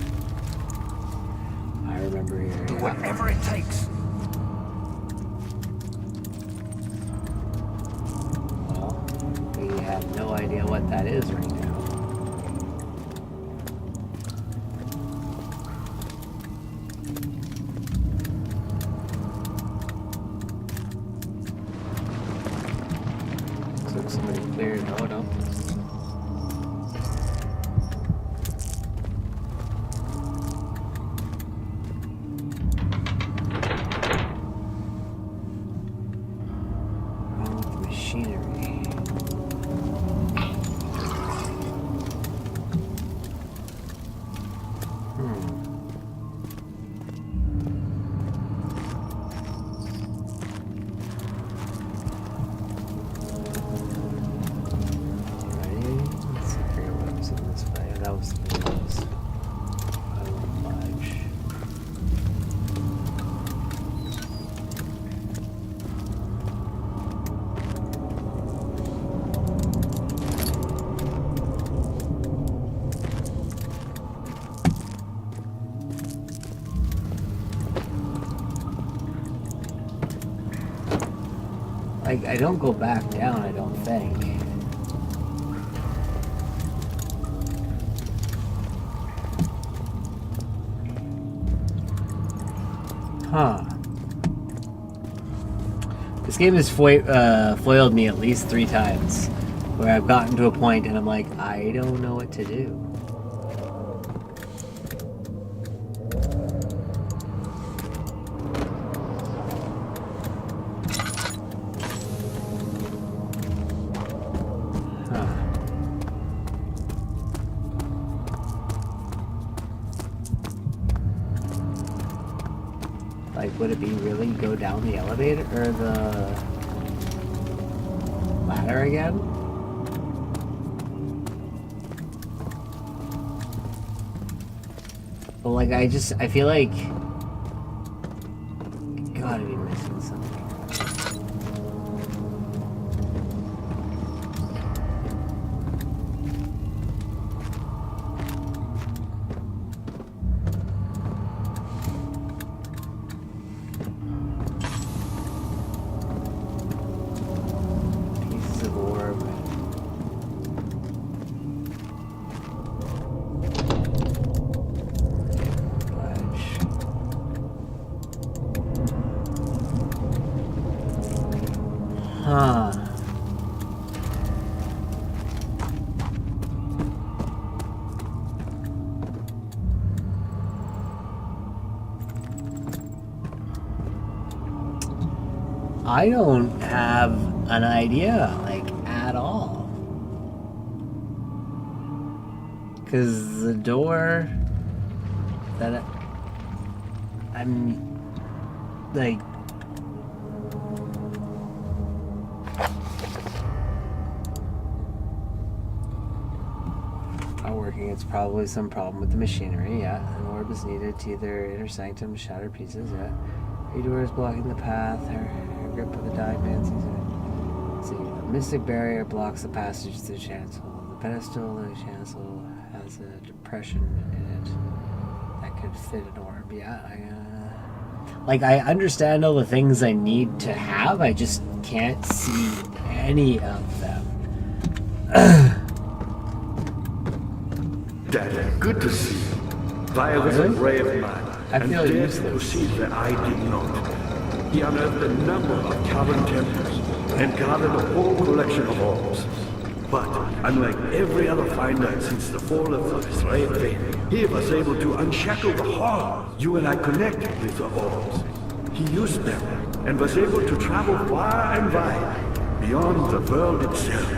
I remember here. Do whatever it takes. Well, we have no idea what that is right now. Somebody cleared. No. Wrong with the machinery. I don't go back down, I don't think. Huh. This game has foiled me at least 3 times, where I've gotten to a point and I'm like, I don't know what to do. Like, would it be really go down the elevator or the ladder again? But like, I feel like I gotta be missing something. I don't have an idea, like, at all. Because the door that I'm, like, not working. It's probably some problem with the machinery, yeah. An orb is needed to either enter sanctum, shatter pieces, yeah. A door is blocking the path. Her grip of the dying man sees it. See, a mystic barrier blocks the passage to the chancel. The pedestal of the chancel has a depression in it that could fit an orb. Yeah, I understand all the things I need to have. I just can't see any of them. Daddy, good to see you. Via was a brave man. I feel and dared to useless. proceed where I did not. He unearthed a number of cavern temples and gathered a whole collection of orbs. But unlike every other finder since the fall of the slave faith, he was able to unshackle the horror. You and I connected with the orbs. He used them and was able to travel far and wide, beyond the world itself.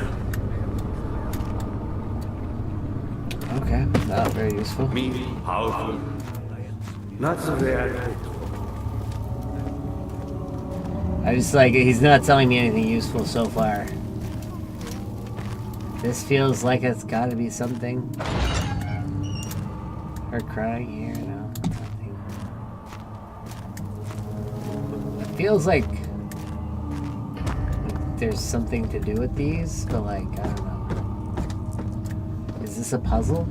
Okay, not very useful. Me, powerful. Not the way I hoped. I just like, he's not telling me anything useful so far. This feels like it's gotta be something. Her crying here, no, nothing. It feels like there's something to do with these, but like, I don't know. Is this a puzzle?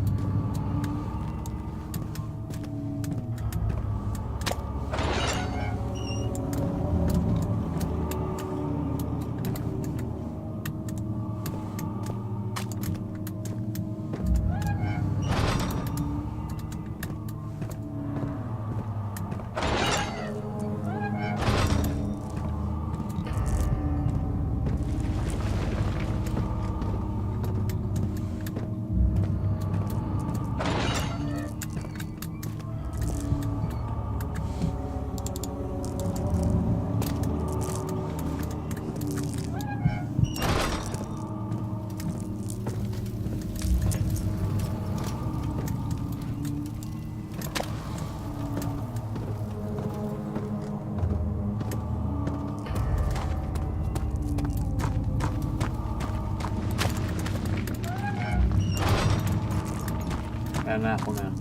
Got an apple now.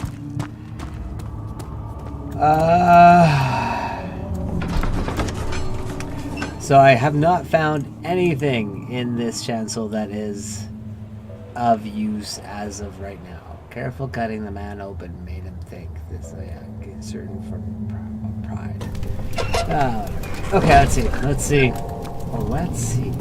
So I have not found anything in this chancel that is of use as of right now. Careful cutting the man open made him think this certain from pride. Okay, let's see. Well, let's see.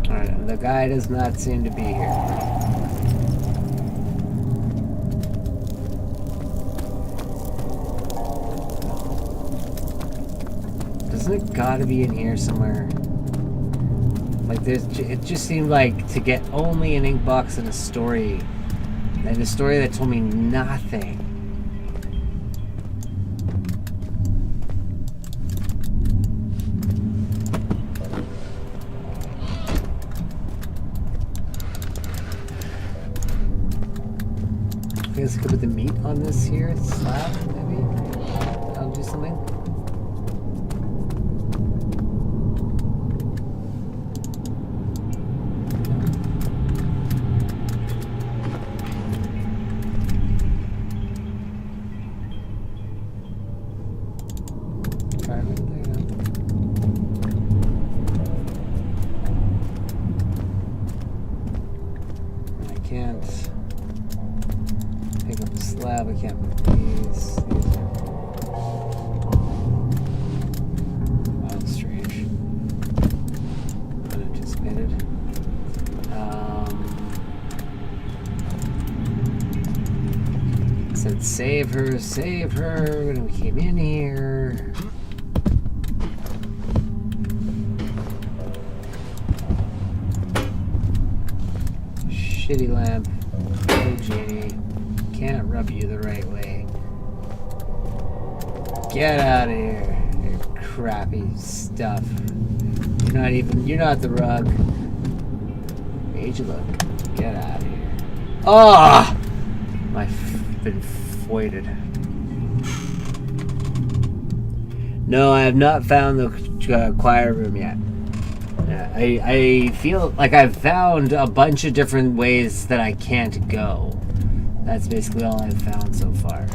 Alright, the guy does not seem to be here. Doesn't it gotta be in here somewhere? Like, it just seemed like to get only an ink box and a story. And a story that told me nothing. I guess I could put the meat on this here slab, maybe? I'll do something. I can't pick up the slab. I can't move these. Oh, that's strange. Unanticipated. It said save her when we came in here. Shitty lamp. Oh, genie. Can't rub you the right way. Get out of here. Your crappy stuff. You're not the rug. Made you look. Get out of here. Oh! I've been foited. No, I have not found the choir room yet. I feel like I've found a bunch of different ways that I can't go. That's basically all I've found so far.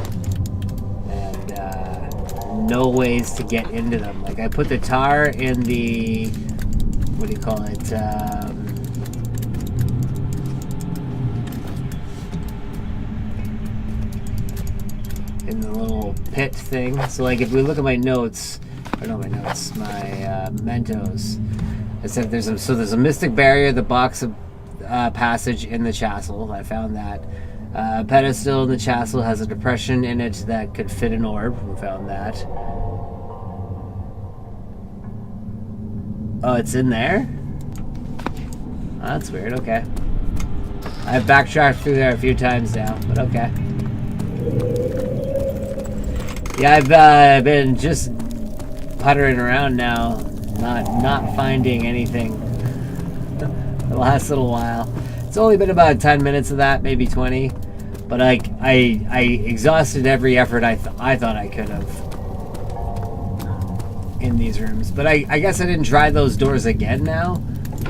And no ways to get into them. Like, I put the tar in the... what do you call it? In the little pit thing. So, like, if we look at my notes... or not my notes, my Mentos... I said there's a mystic barrier, the box of passage in the chasel. I found that. Pedestal in the chasel has a depression in it that could fit an orb. We found that. Oh, it's in there? Oh, that's weird. Okay. I've backtracked through there a few times now, but okay. Yeah, I've been just puttering around now. Not finding anything the last little while. It's only been about 10 minutes of that, maybe 20. But I exhausted every effort I thought I could have in these rooms. But I guess I didn't try those doors again now.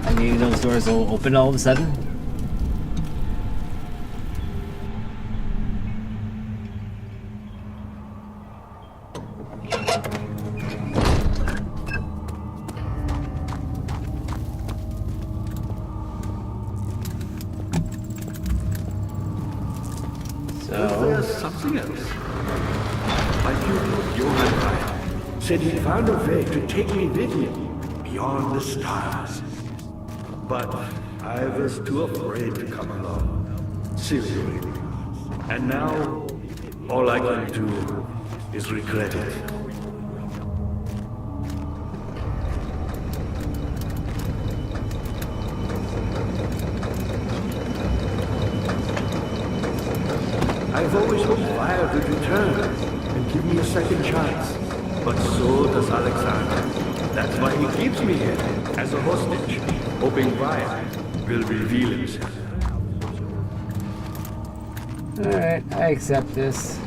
I mean, those doors will open all of a sudden. There's something else. My pupil, Johann Ryan, said he found a way to take me with him beyond the stars. But I was too afraid to come along. Seriously. And now, all I can do is regret it. I've always hoped Fire would return and give me a second chance. But so does Alexander. That's why he keeps me here, as a hostage, hoping Fire will reveal himself. Alright, I accept this.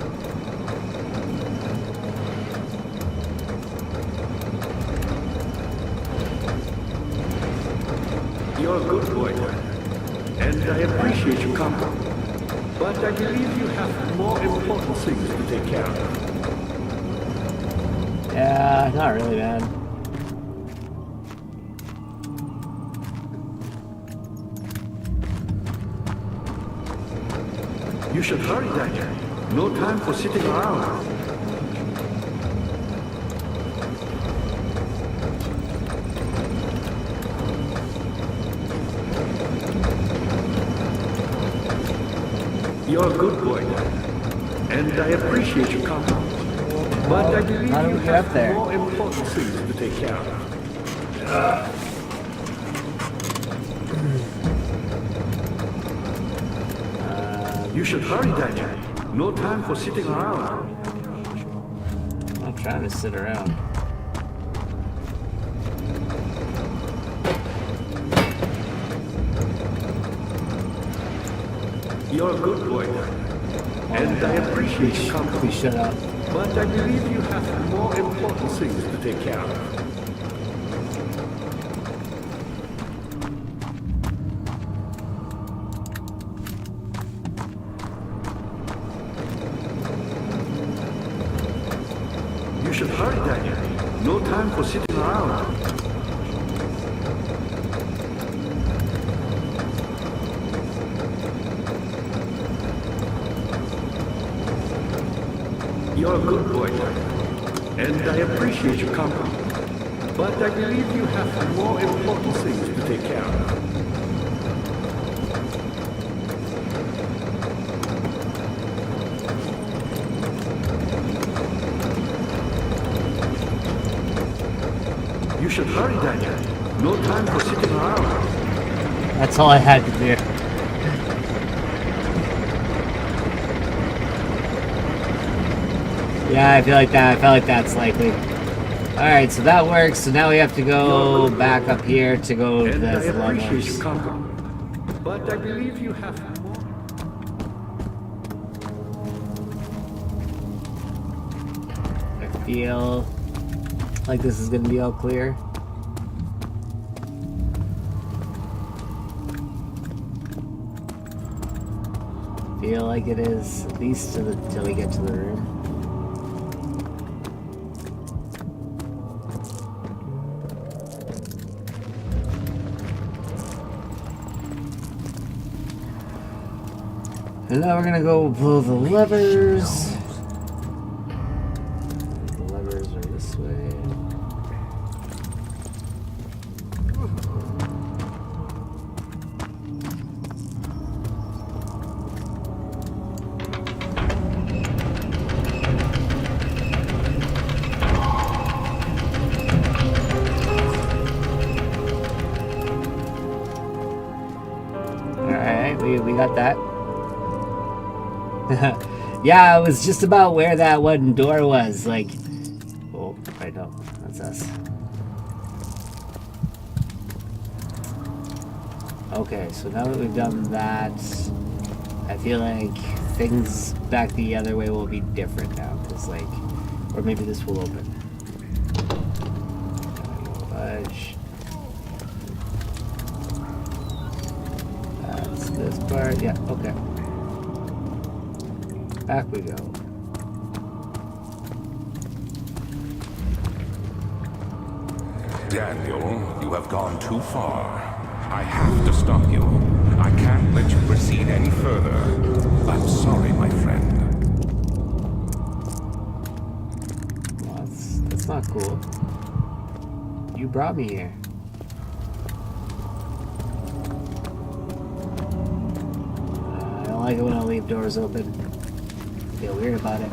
You're a good boy, and I appreciate your company. But I believe you have more important things to take care of. Yeah, not really, man. You should hurry, Daniel. No time for sitting around. You're a good boy, Daniel. And I appreciate your company. But I believe How do you we get up have there? more important things to take care of. You should hurry, Daniel. No time for sitting around. I'm trying to sit around. You're a good boy, Daniel. And I appreciate your company. Please shut up. But I believe you have more important things to take care of. You should hurry, Daniel. No time for sitting around. You're a good boy, Daniel. And I appreciate your company. But I believe you have more important things to take care of. You should hurry, Daniel. No time for sitting around. That's all I had to do. Yeah, I feel like that. I feel like that's likely. Alright, so that works. So now we have to go back up here to go to And I the appreciate levels. your company. But I believe you have more. I feel like this is gonna be all clear. Feel like it is, at least till we get to the room. And now we're gonna go pull the levers. The levers are this way. Alright, we got that. Yeah, it was just about where that one door was, like... Oh, right, no, that's us. Okay, so now that we've done that, I feel like things back the other way will be different now, because, like... Or maybe this will open. Fudge. That's this part, yeah, okay. Back we go. Daniel, you have gone too far. I have to stop you. I can't let you proceed any further. I'm sorry, my friend. Well, that's not cool. You brought me here. I don't like it when I leave doors open. I feel weird about it.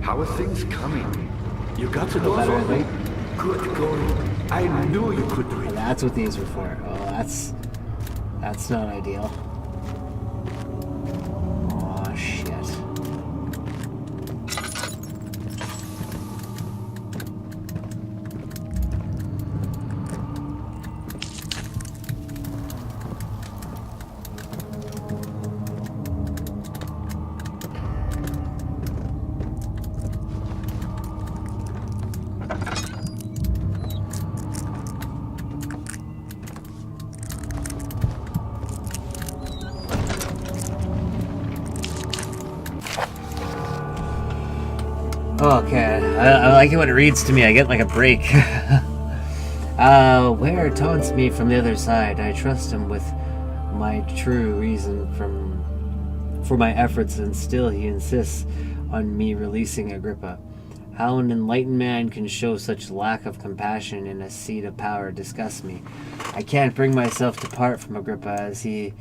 How are things coming? You got the doors better, I open? think. Good going. I knew you could do it. That's what these were for. Oh, that's not ideal. Oh shit. Oh, okay. I like it when it reads to me. I get like a break. Where taunts me from the other side. I trust him with my true reason for my efforts, and still he insists on me releasing Agrippa. How an enlightened man can show such lack of compassion in a seat of power disgusts me. I can't bring myself to part from Agrippa, as he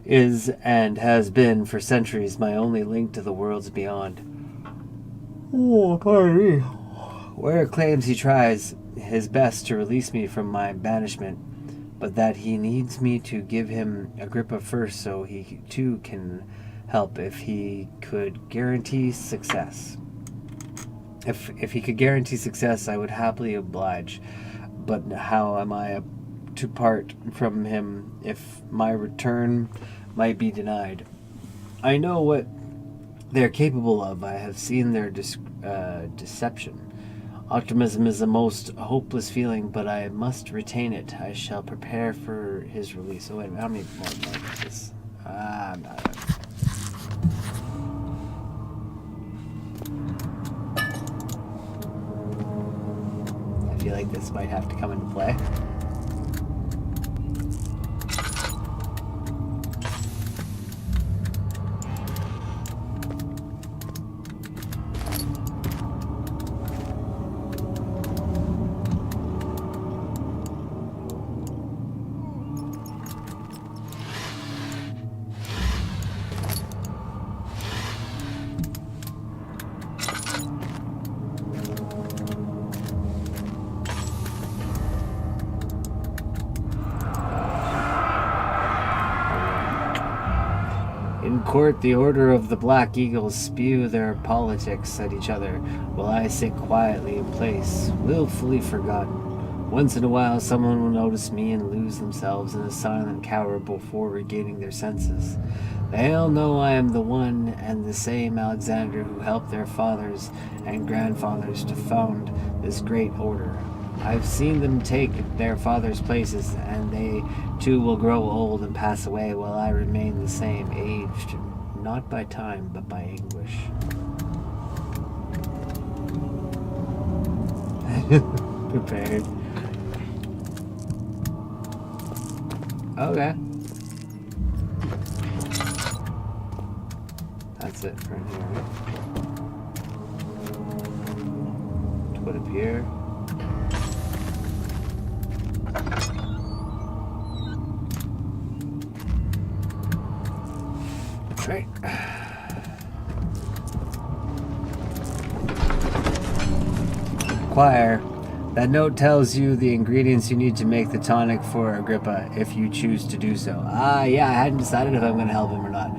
is and has been for centuries my only link to the worlds beyond. Oh, pardon me. Where it claims he tries his best to release me from my banishment, but that he needs me to give him Agrippa first so he too can help if he could guarantee success. If he could guarantee success, I would happily oblige, but how am I to part from him if my return might be denied? I know what they're capable of. I have seen their deception. Optimism is the most hopeless feeling, but I must retain it. I shall prepare for his release. Oh, wait a minute. How many more like this? I'm not. I feel like this might have to come into play. In court, the Order of the Black Eagles spew their politics at each other, while I sit quietly in place, willfully forgotten. Once in a while, someone will notice me and lose themselves in a silent cower before regaining their senses. They all know I am the one and the same Alexander who helped their fathers and grandfathers to found this great order. I've seen them take their fathers' places, and they too will grow old and pass away while I remain the same, aged not by time but by anguish. Prepared. Okay. That's it for in here. To put up here. Right. Choir. That note tells you the ingredients you need to make the tonic for Agrippa, if you choose to do so. Yeah, I hadn't decided if I'm going to help him or not.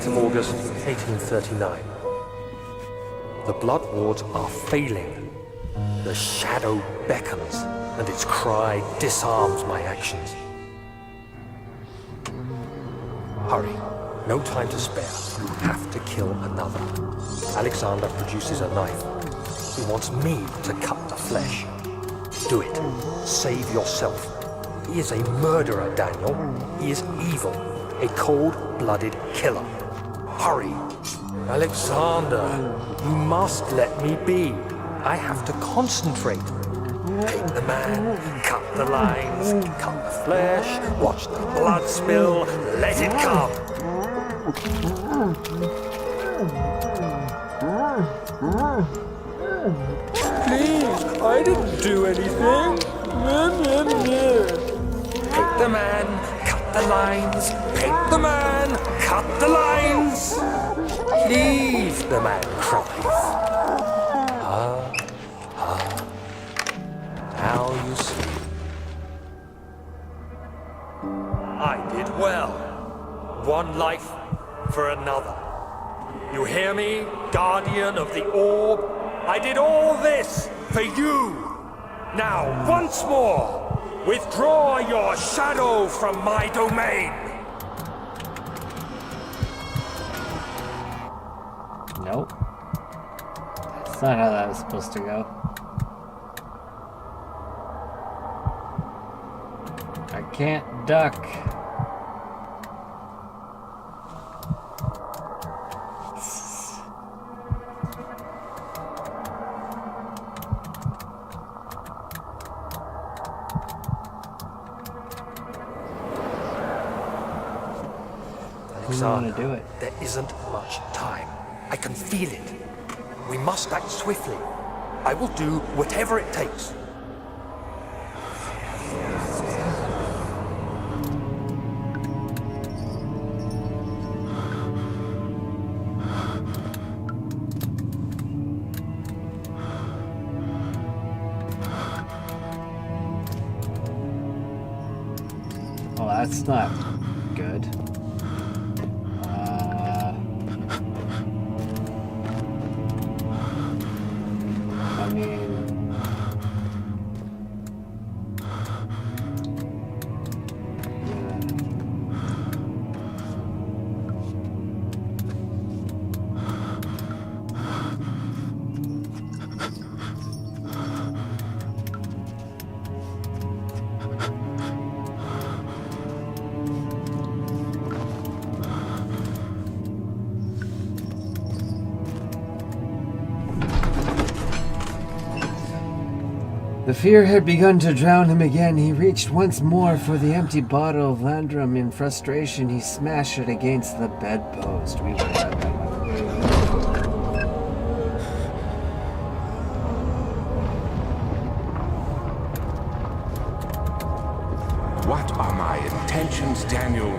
August 1839. The blood wards are failing. The shadow beckons, and its cry disarms my actions. Hurry. No time to spare. You have to kill another. Alexander produces a knife. He wants me to cut the flesh. Do it. Save yourself. He is a murderer, Daniel. He is evil. A cold-blooded killer. Hurry. Alexander, you must let me be. I have to concentrate. Take the man, cut the lines, cut the flesh, watch the blood spill, let it come. Please, I didn't do anything. Paint the man, cut the lines. Paint the man, cut the lines. Please, the man cries. Now you see. I did well. One life for another. You hear me, guardian of the orb? I did all this for you. Now, once more, withdraw your shadow from my domain. Nope. That's not how that was supposed to go. I can't duck. Alexander, do it. there isn't much time. I can feel it. We must act swiftly. I will do whatever it takes. Oh, that's not good. I mean, the fear had begun to drown him again. He reached once more for the empty bottle of Landrum. In frustration, he smashed it against the bedpost. We were at that. What are my intentions, Daniel?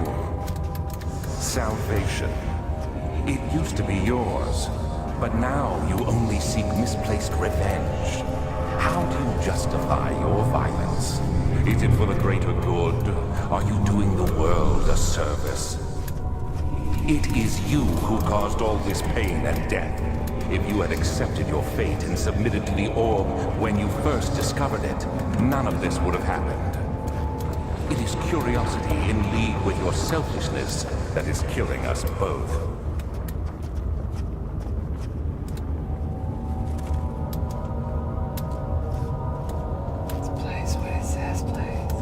Salvation. It used to be yours, but now you only seek misplaced revenge. How do you justify your violence? Is it for the greater good? Are you doing the world a service? It is you who caused all this pain and death. If you had accepted your fate and submitted to the orb when you first discovered it, none of this would have happened. It is curiosity in league with your selfishness that is killing us both. Please, what it says, please.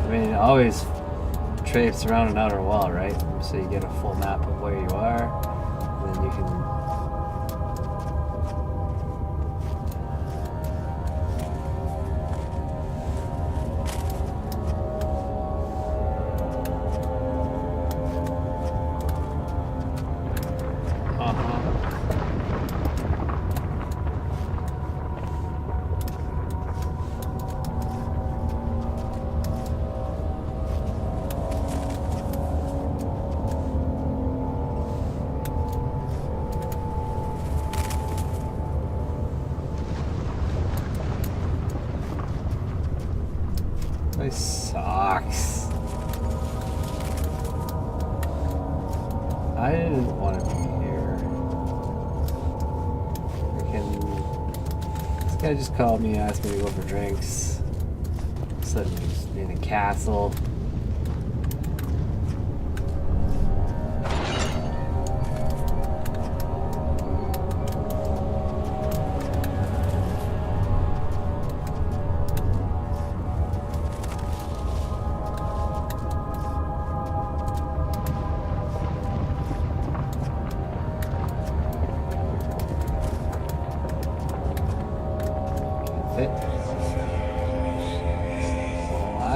I mean, it always traipse around an outer wall, right? So you get a full map of where you are, and then you can. This sucks. I didn't want to be here. Freaking. This guy just called me and asked me to go for drinks. Suddenly he's in a castle.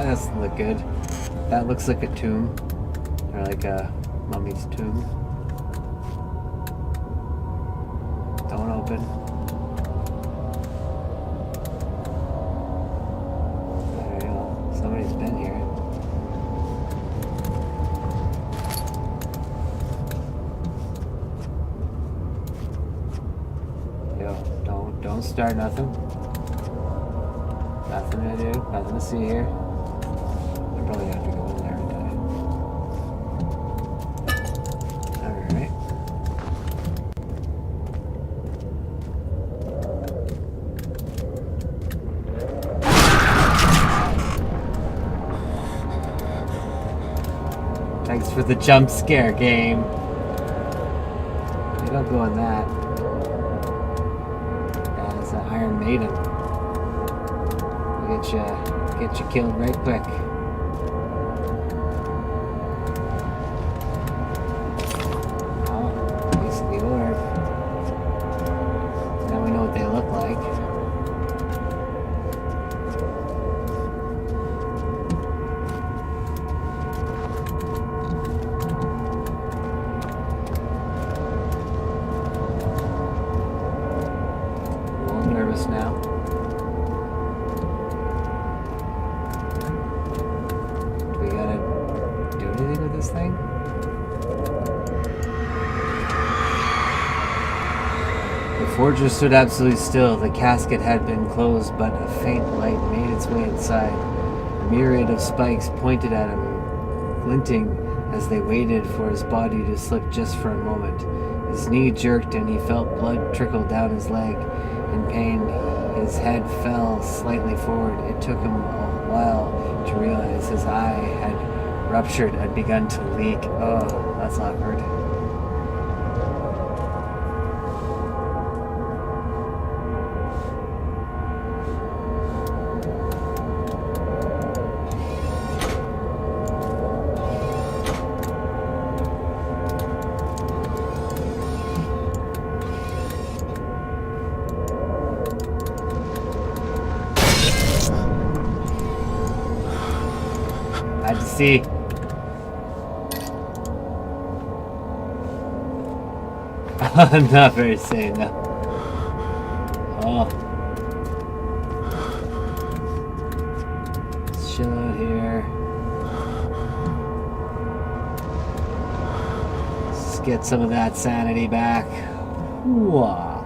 That doesn't look good. That looks like a tomb. Or like a mummy's tomb. Don't open. There you go. Somebody's been here. Yo, don't start nothing. Nothing to do, nothing to see here. I probably have to go in there and die. Alright. Thanks for the jump scare game. You don't go in that. Yeah, it's an Iron Maiden. Get you killed right quick. Oh, piece of the orb. Now we know what they look like. A little nervous now. Thing. The forger stood absolutely still. The casket had been closed, but a faint light made its way inside. A myriad of spikes pointed at him, glinting as they waited for his body to slip just for a moment. His knee jerked and he felt blood trickle down his leg. In pain, his head fell slightly forward. It took him a while to realize his eye had ruptured and begun to leak. Oh, that's awkward. I had to see. I'm not very sane now. Oh. Let's chill out here. Let's get some of that sanity back. Whoa.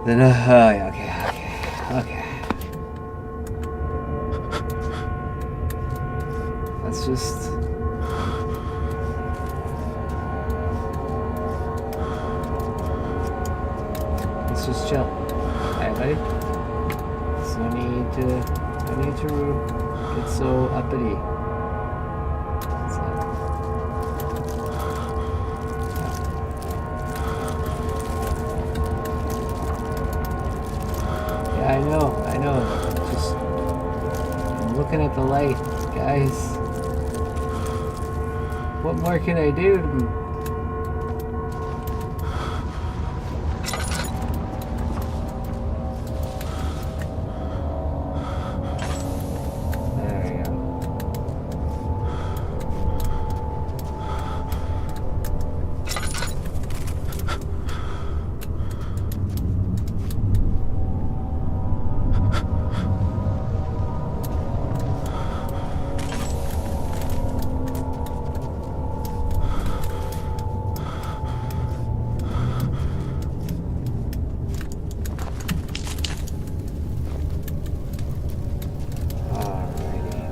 Then, okay. Let's just... just chill. Hey, buddy. There's no need to get so uppity. Yeah, I know. Just I'm looking at the light, guys. What more can I do?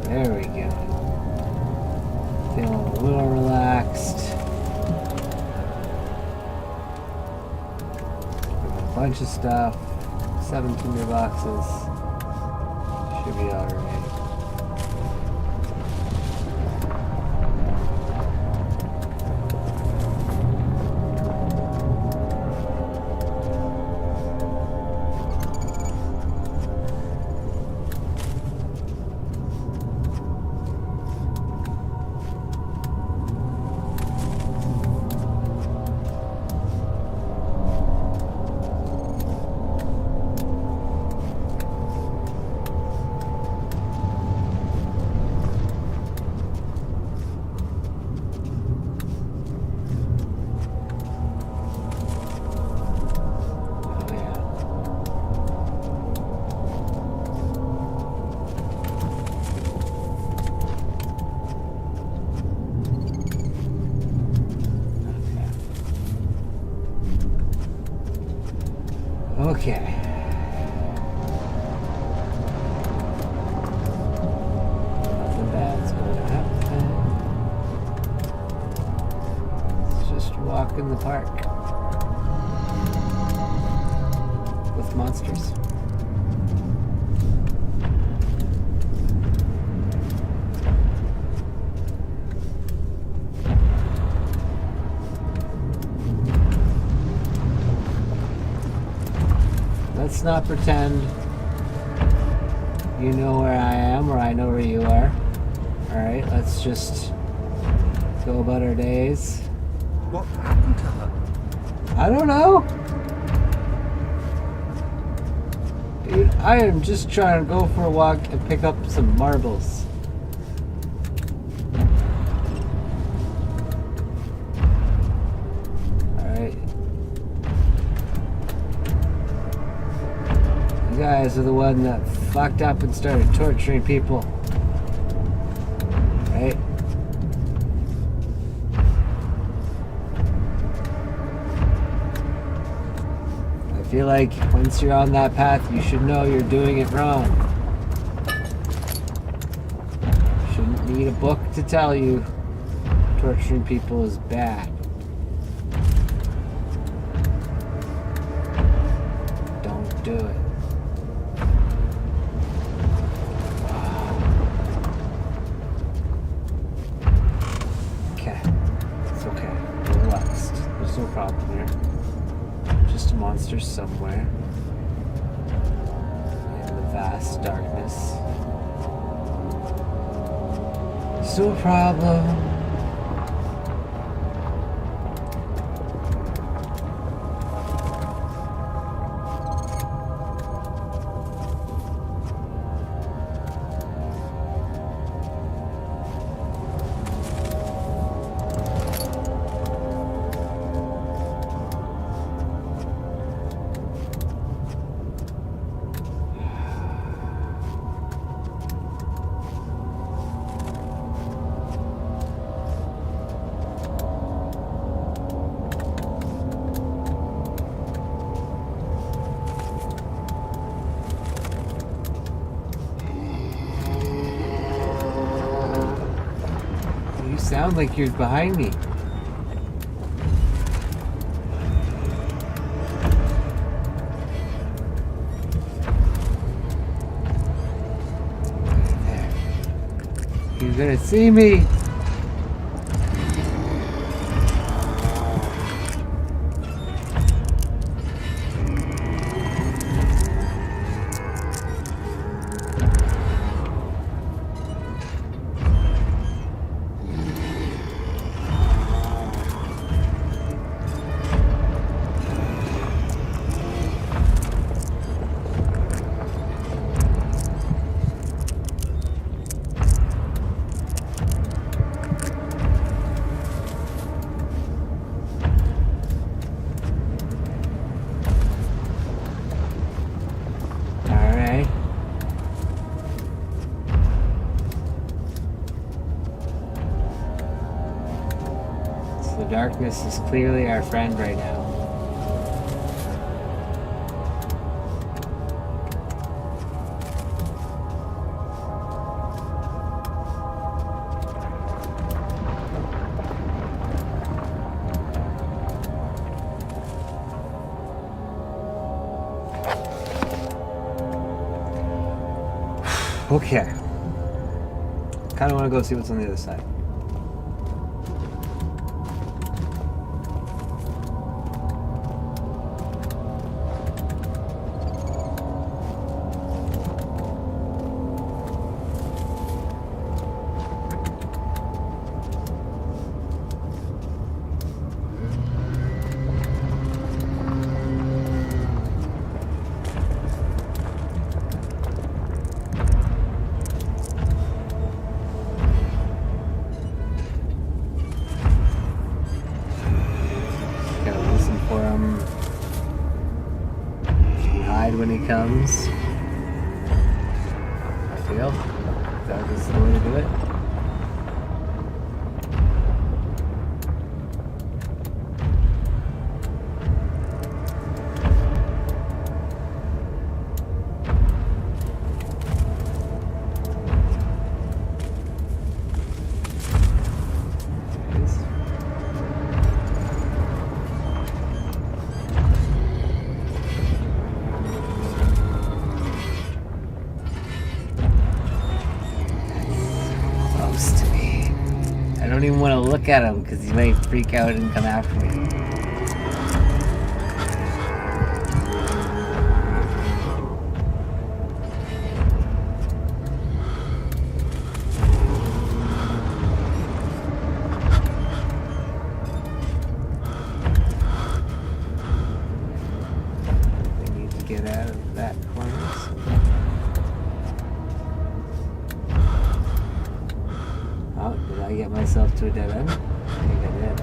There we go. Feeling a little relaxed. A bunch of stuff. 7 tinder boxes. Should be alright. Okay. Nothing bad's going to happen. Let's just walk in the park with monsters. Let's not pretend you know where I am or I know where you are. Alright, let's just go about our days. What happened to her? I don't know. Dude, I am just trying to go for a walk and pick up some marbles. You guys are the one that fucked up and started torturing people. Right? I feel like once you're on that path, you should know you're doing it wrong. You shouldn't need a book to tell you torturing people is bad. Don't do it. No problem here. Just a monster somewhere in the vast darkness. No problem. Sound like you're behind me. There. You're gonna see me. Darkness is clearly our friend right now. Okay. Kind of want to go see what's on the other side. When he comes, I feel that is the way to do it. don't even want to look at him because he might freak out and come after me. We need to get out of that corner. Oh, did I get myself to a dead end? I think I did.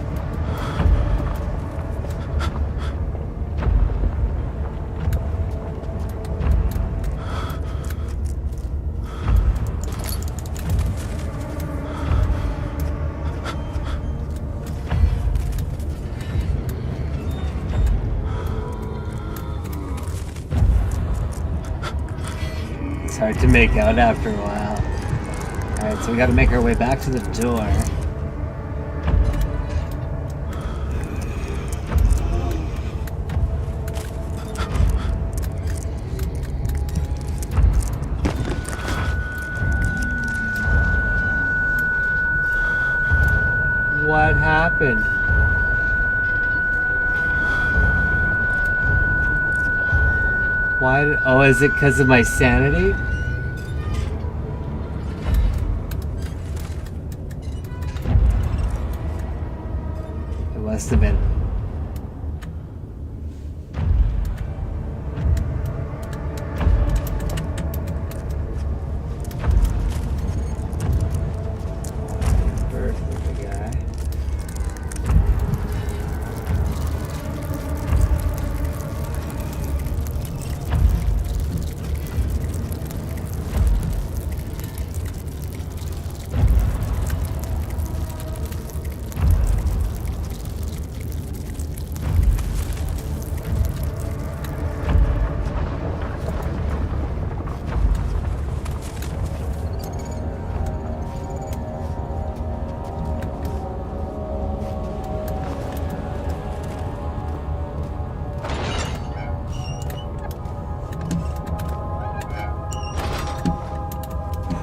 It's hard to make out after a while. Alright, so we gotta make our way back to the door. What happened? Why did, oh, is it because of my sanity? It must have been. Birth of the guy.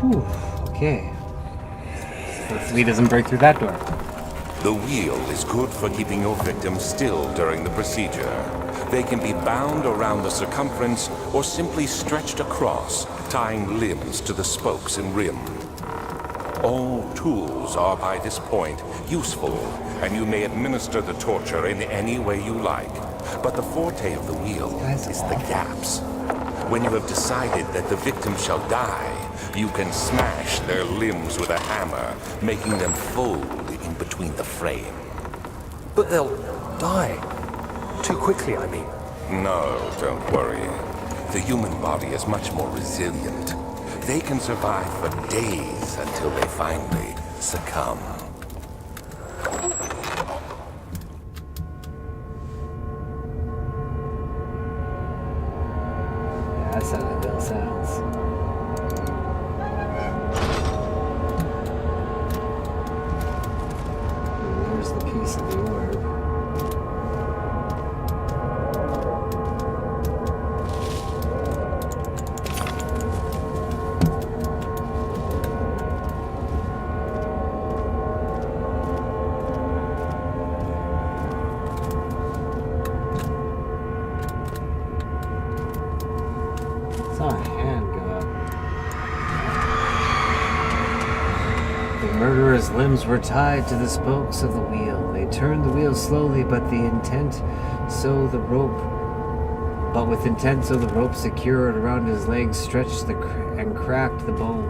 Whew, okay. Hopefully he doesn't break through that door. The wheel is good for keeping your victims still during the procedure. They can be bound around the circumference or simply stretched across, tying limbs to the spokes and rim. All tools are by this point useful, and you may administer the torture in any way you like. But the forte of the wheel is the gaps. When you have decided that the victim shall die, you can smash their limbs with a hammer, making them fold in between the frame. But they'll die. Too quickly, I mean. No, don't worry. The human body is much more resilient. They can survive for days until they finally succumb. Yeah, that's how that bill sounds. There's the piece of the orb. Saw a hand go up. The murderer's limbs were tied to the spokes of the wheel. They turned the wheel slowly, but with intent so the rope secured around his legs stretched and cracked the bone.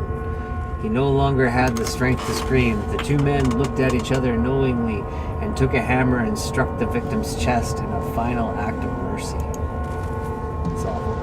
He no longer had the strength to scream. The two men looked at each other knowingly and took a hammer and struck the victim's chest in a final act of mercy. It's awful.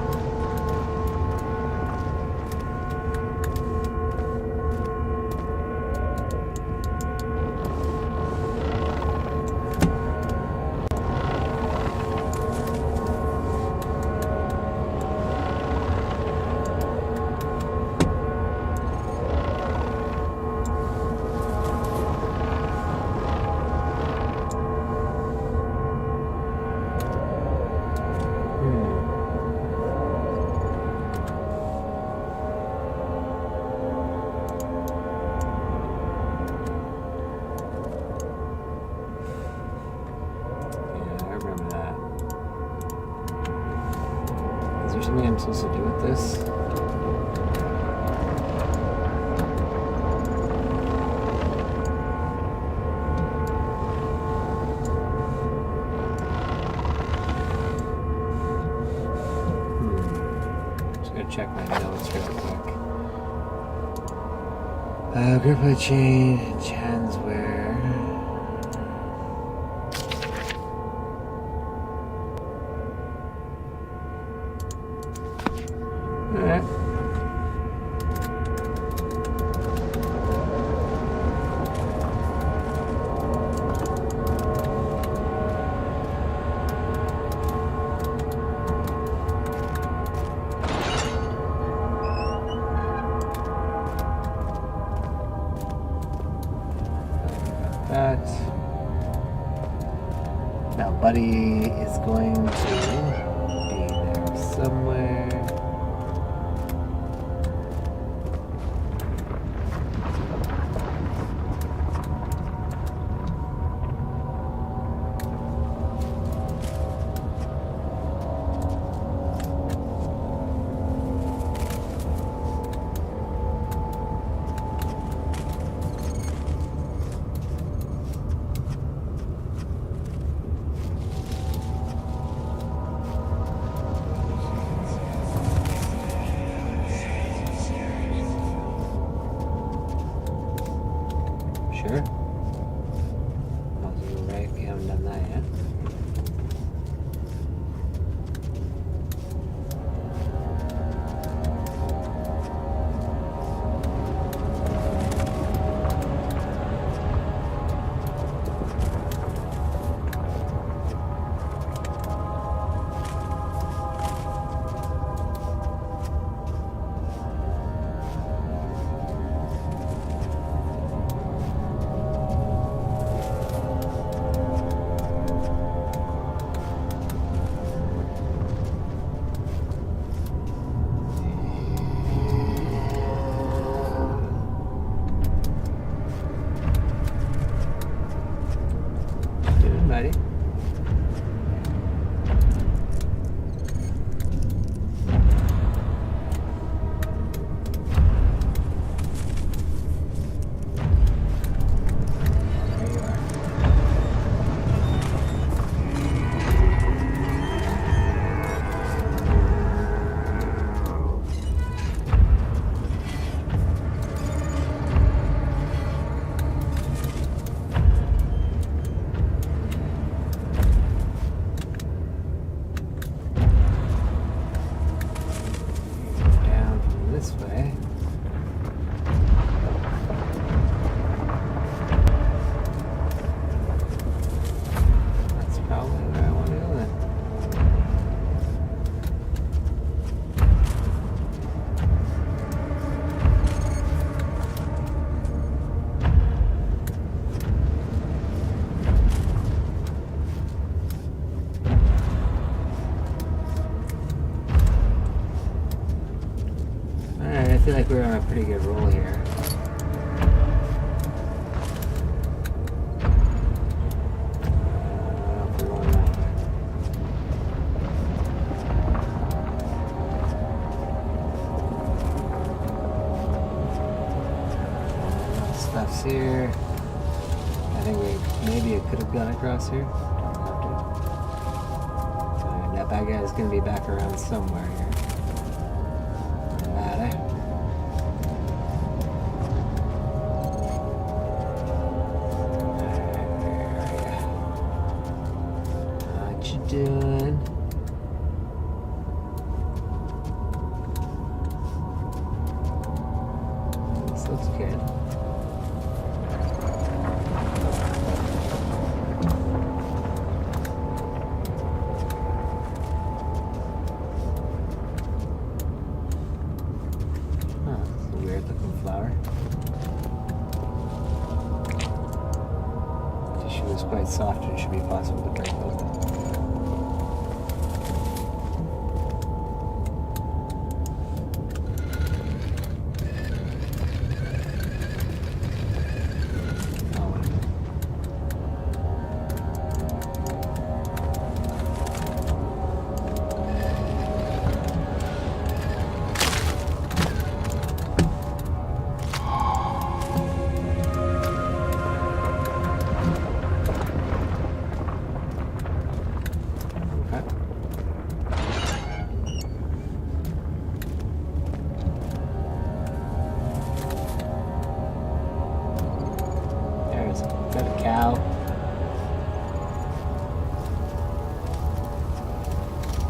supposed to do with this? Just gotta check my notes real quick. Grip of chain, Chansware. Alright. That. Now, Buddy is going to be there somewhere. Sure. Also, right, we haven't done that yet. Good, buddy. There you are. Down from this way. That's probably where I want to go then. Alright, I feel like we're on a pretty good roll here. If we're going that way. Stuff's here. I think maybe it could have gone across here. Don't have to. Alright, that bad guy is going to be back around somewhere here. Matter. What you doing? This looks good. Huh, it's a weird looking flower. Tissue is quite soft and should be possible to break open. Oh, wait.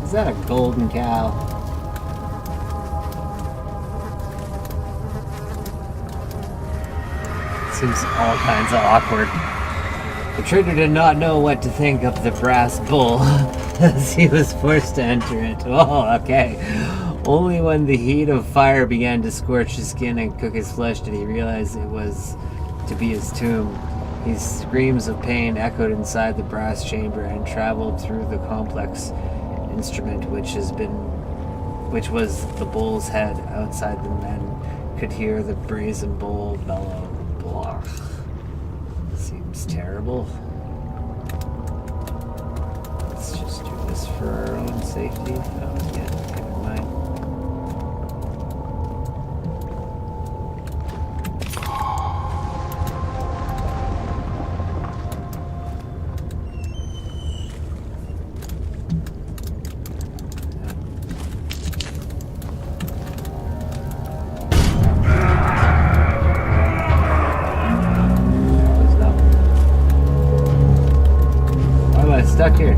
Is that a golden cow? Seems all kinds of awkward. The trader did not know what to think of the brass bull as he was forced to enter it. Oh, okay. Only when the heat of fire began to scorch his skin and cook his flesh did he realize it was to be his tomb. His screams of pain echoed inside the brass chamber and traveled through the complex instrument which was the bull's head. Outside, the men could hear the brazen bull bellow. Blah. Seems terrible. Let's just do this for our own safety. Oh, yeah, never mind. Stuck here.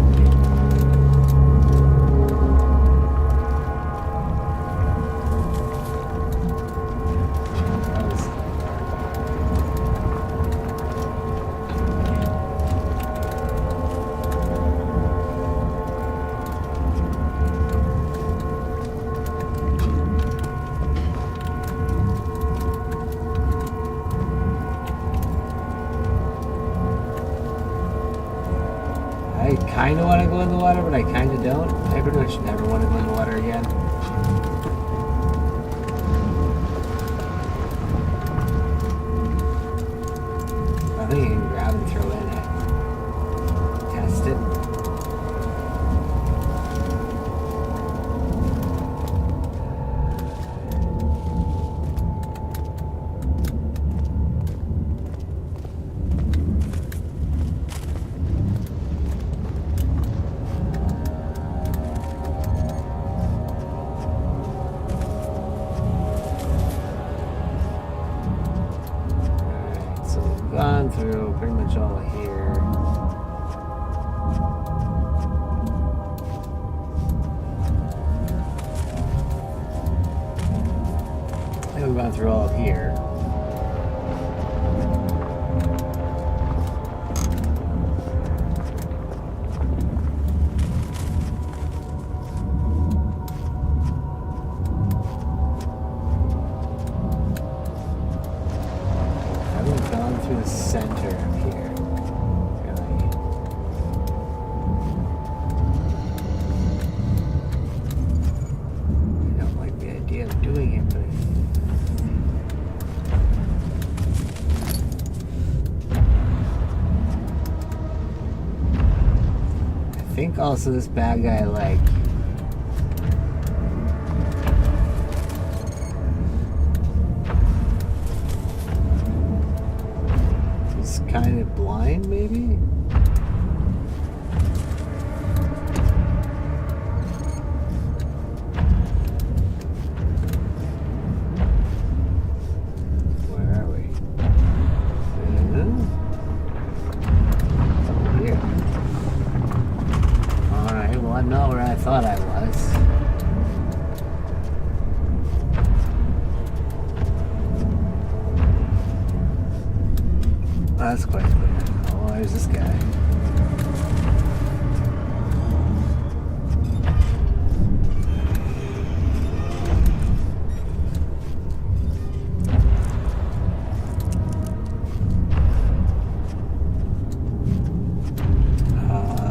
I kind of want to go in the water, but I kind of don't. I pretty much never want to go in the water again. I think you can grab and throw in it. Test it. Gone through pretty much all here. I think we've gone through all of here. The center of here, really. I don't like the idea of doing it, but I think also this bad guy kind of blind, maybe? Where are we? Here. Alright, well, I'm not where I thought I was. That's quite clear. Oh, there's this guy.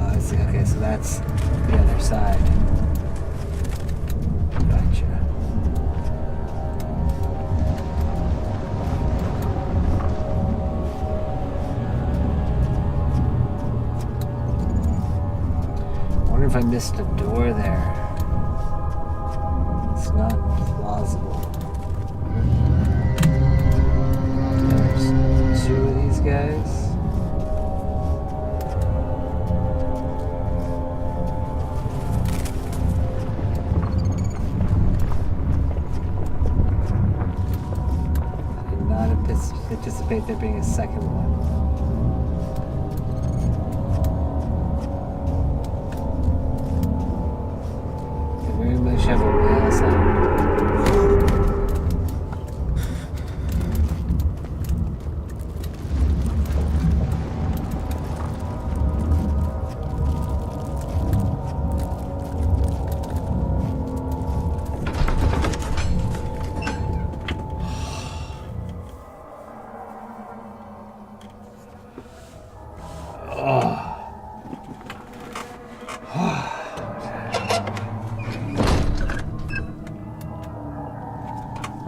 I see. Okay, so that's the other side. Gotcha. I wonder if I missed a door there. It's not plausible. There's two of these guys. I did not anticipate there being a second one.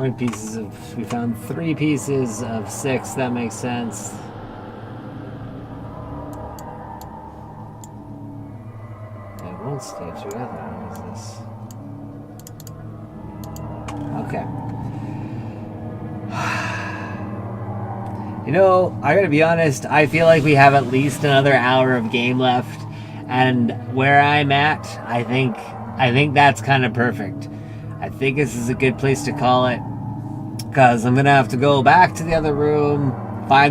How many pieces of... We found 3 pieces of 6. That makes sense. It won't stay together. What is this? Okay. You know, I gotta be honest, I feel like we have at least another hour of game left, and where I'm at, I think that's kind of perfect. I think this is a good place to call it, because I'm gonna have to go back to the other room,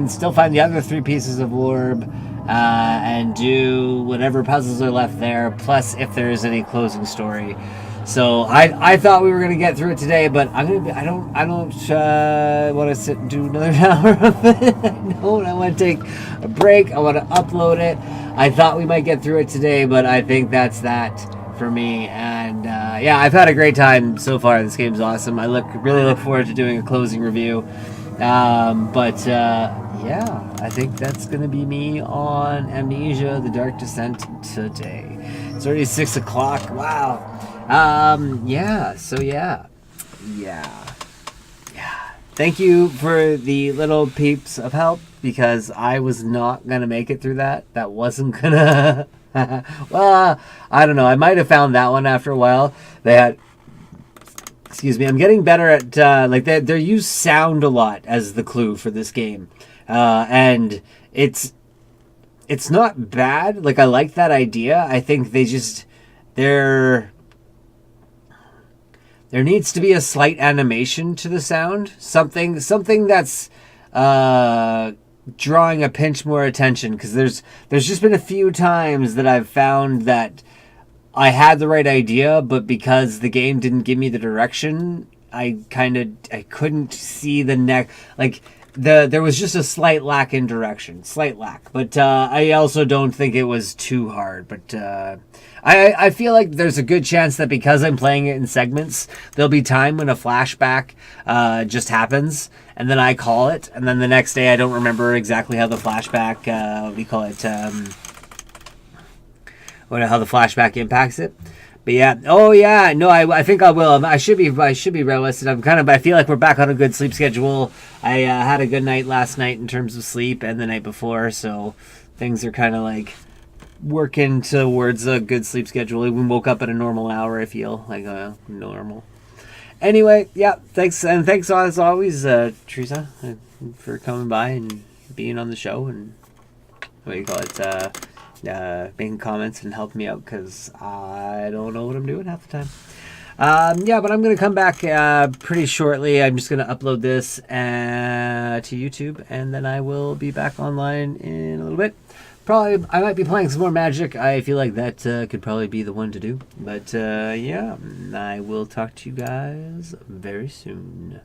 still find the other 3 pieces of orb, and do whatever puzzles are left there, plus if there is any closing story. So I thought we were gonna get through it today, but I don't want to sit and do another hour of it. I want to take a break. I want to upload it. I thought we might get through it today, but I think that's that for me. And yeah, I've had a great time so far. This game's awesome. I really look forward to doing a closing review. Yeah, I think that's gonna be me on Amnesia: The Dark Descent today. It's already 6 o'clock. Wow. Yeah, so yeah. Thank you for the little peeps of help, because I was not gonna make it through that. That wasn't gonna... Well, I don't know. I might have found that one after a while. They had... Excuse me. I'm getting better at, like, they use sound a lot as the clue for this game. And it's not bad. Like, I like that idea. I think they just... There needs to be a slight animation to the sound. Something that's drawing a pinch more attention. Because there's just been a few times that I've found that I had the right idea, but because the game didn't give me the direction, I couldn't see the next... Like, there was just a slight lack in direction. Slight lack. But I also don't think it was too hard. But... I feel like there's a good chance that because I'm playing it in segments, there'll be time when a flashback just happens, and then I call it, and then the next day I don't remember exactly how the flashback, how the flashback impacts it. But yeah, I think I will. I should be realistic. I feel like we're back on a good sleep schedule. I had a good night last night in terms of sleep, and the night before, so things are kind of like working towards a good sleep schedule. We woke up at a normal hour, I feel like normal. Anyway, yeah, thanks as always, Teresa, for coming by and being on the show and making comments and helping me out, because I don't know what I'm doing half the time. Yeah, but I'm going to come back pretty shortly. I'm just going to upload this to YouTube, and then I will be back online in a little bit. Probably, I might be playing some more Magic. I feel like that could probably be the one to do. But yeah, I will talk to you guys very soon.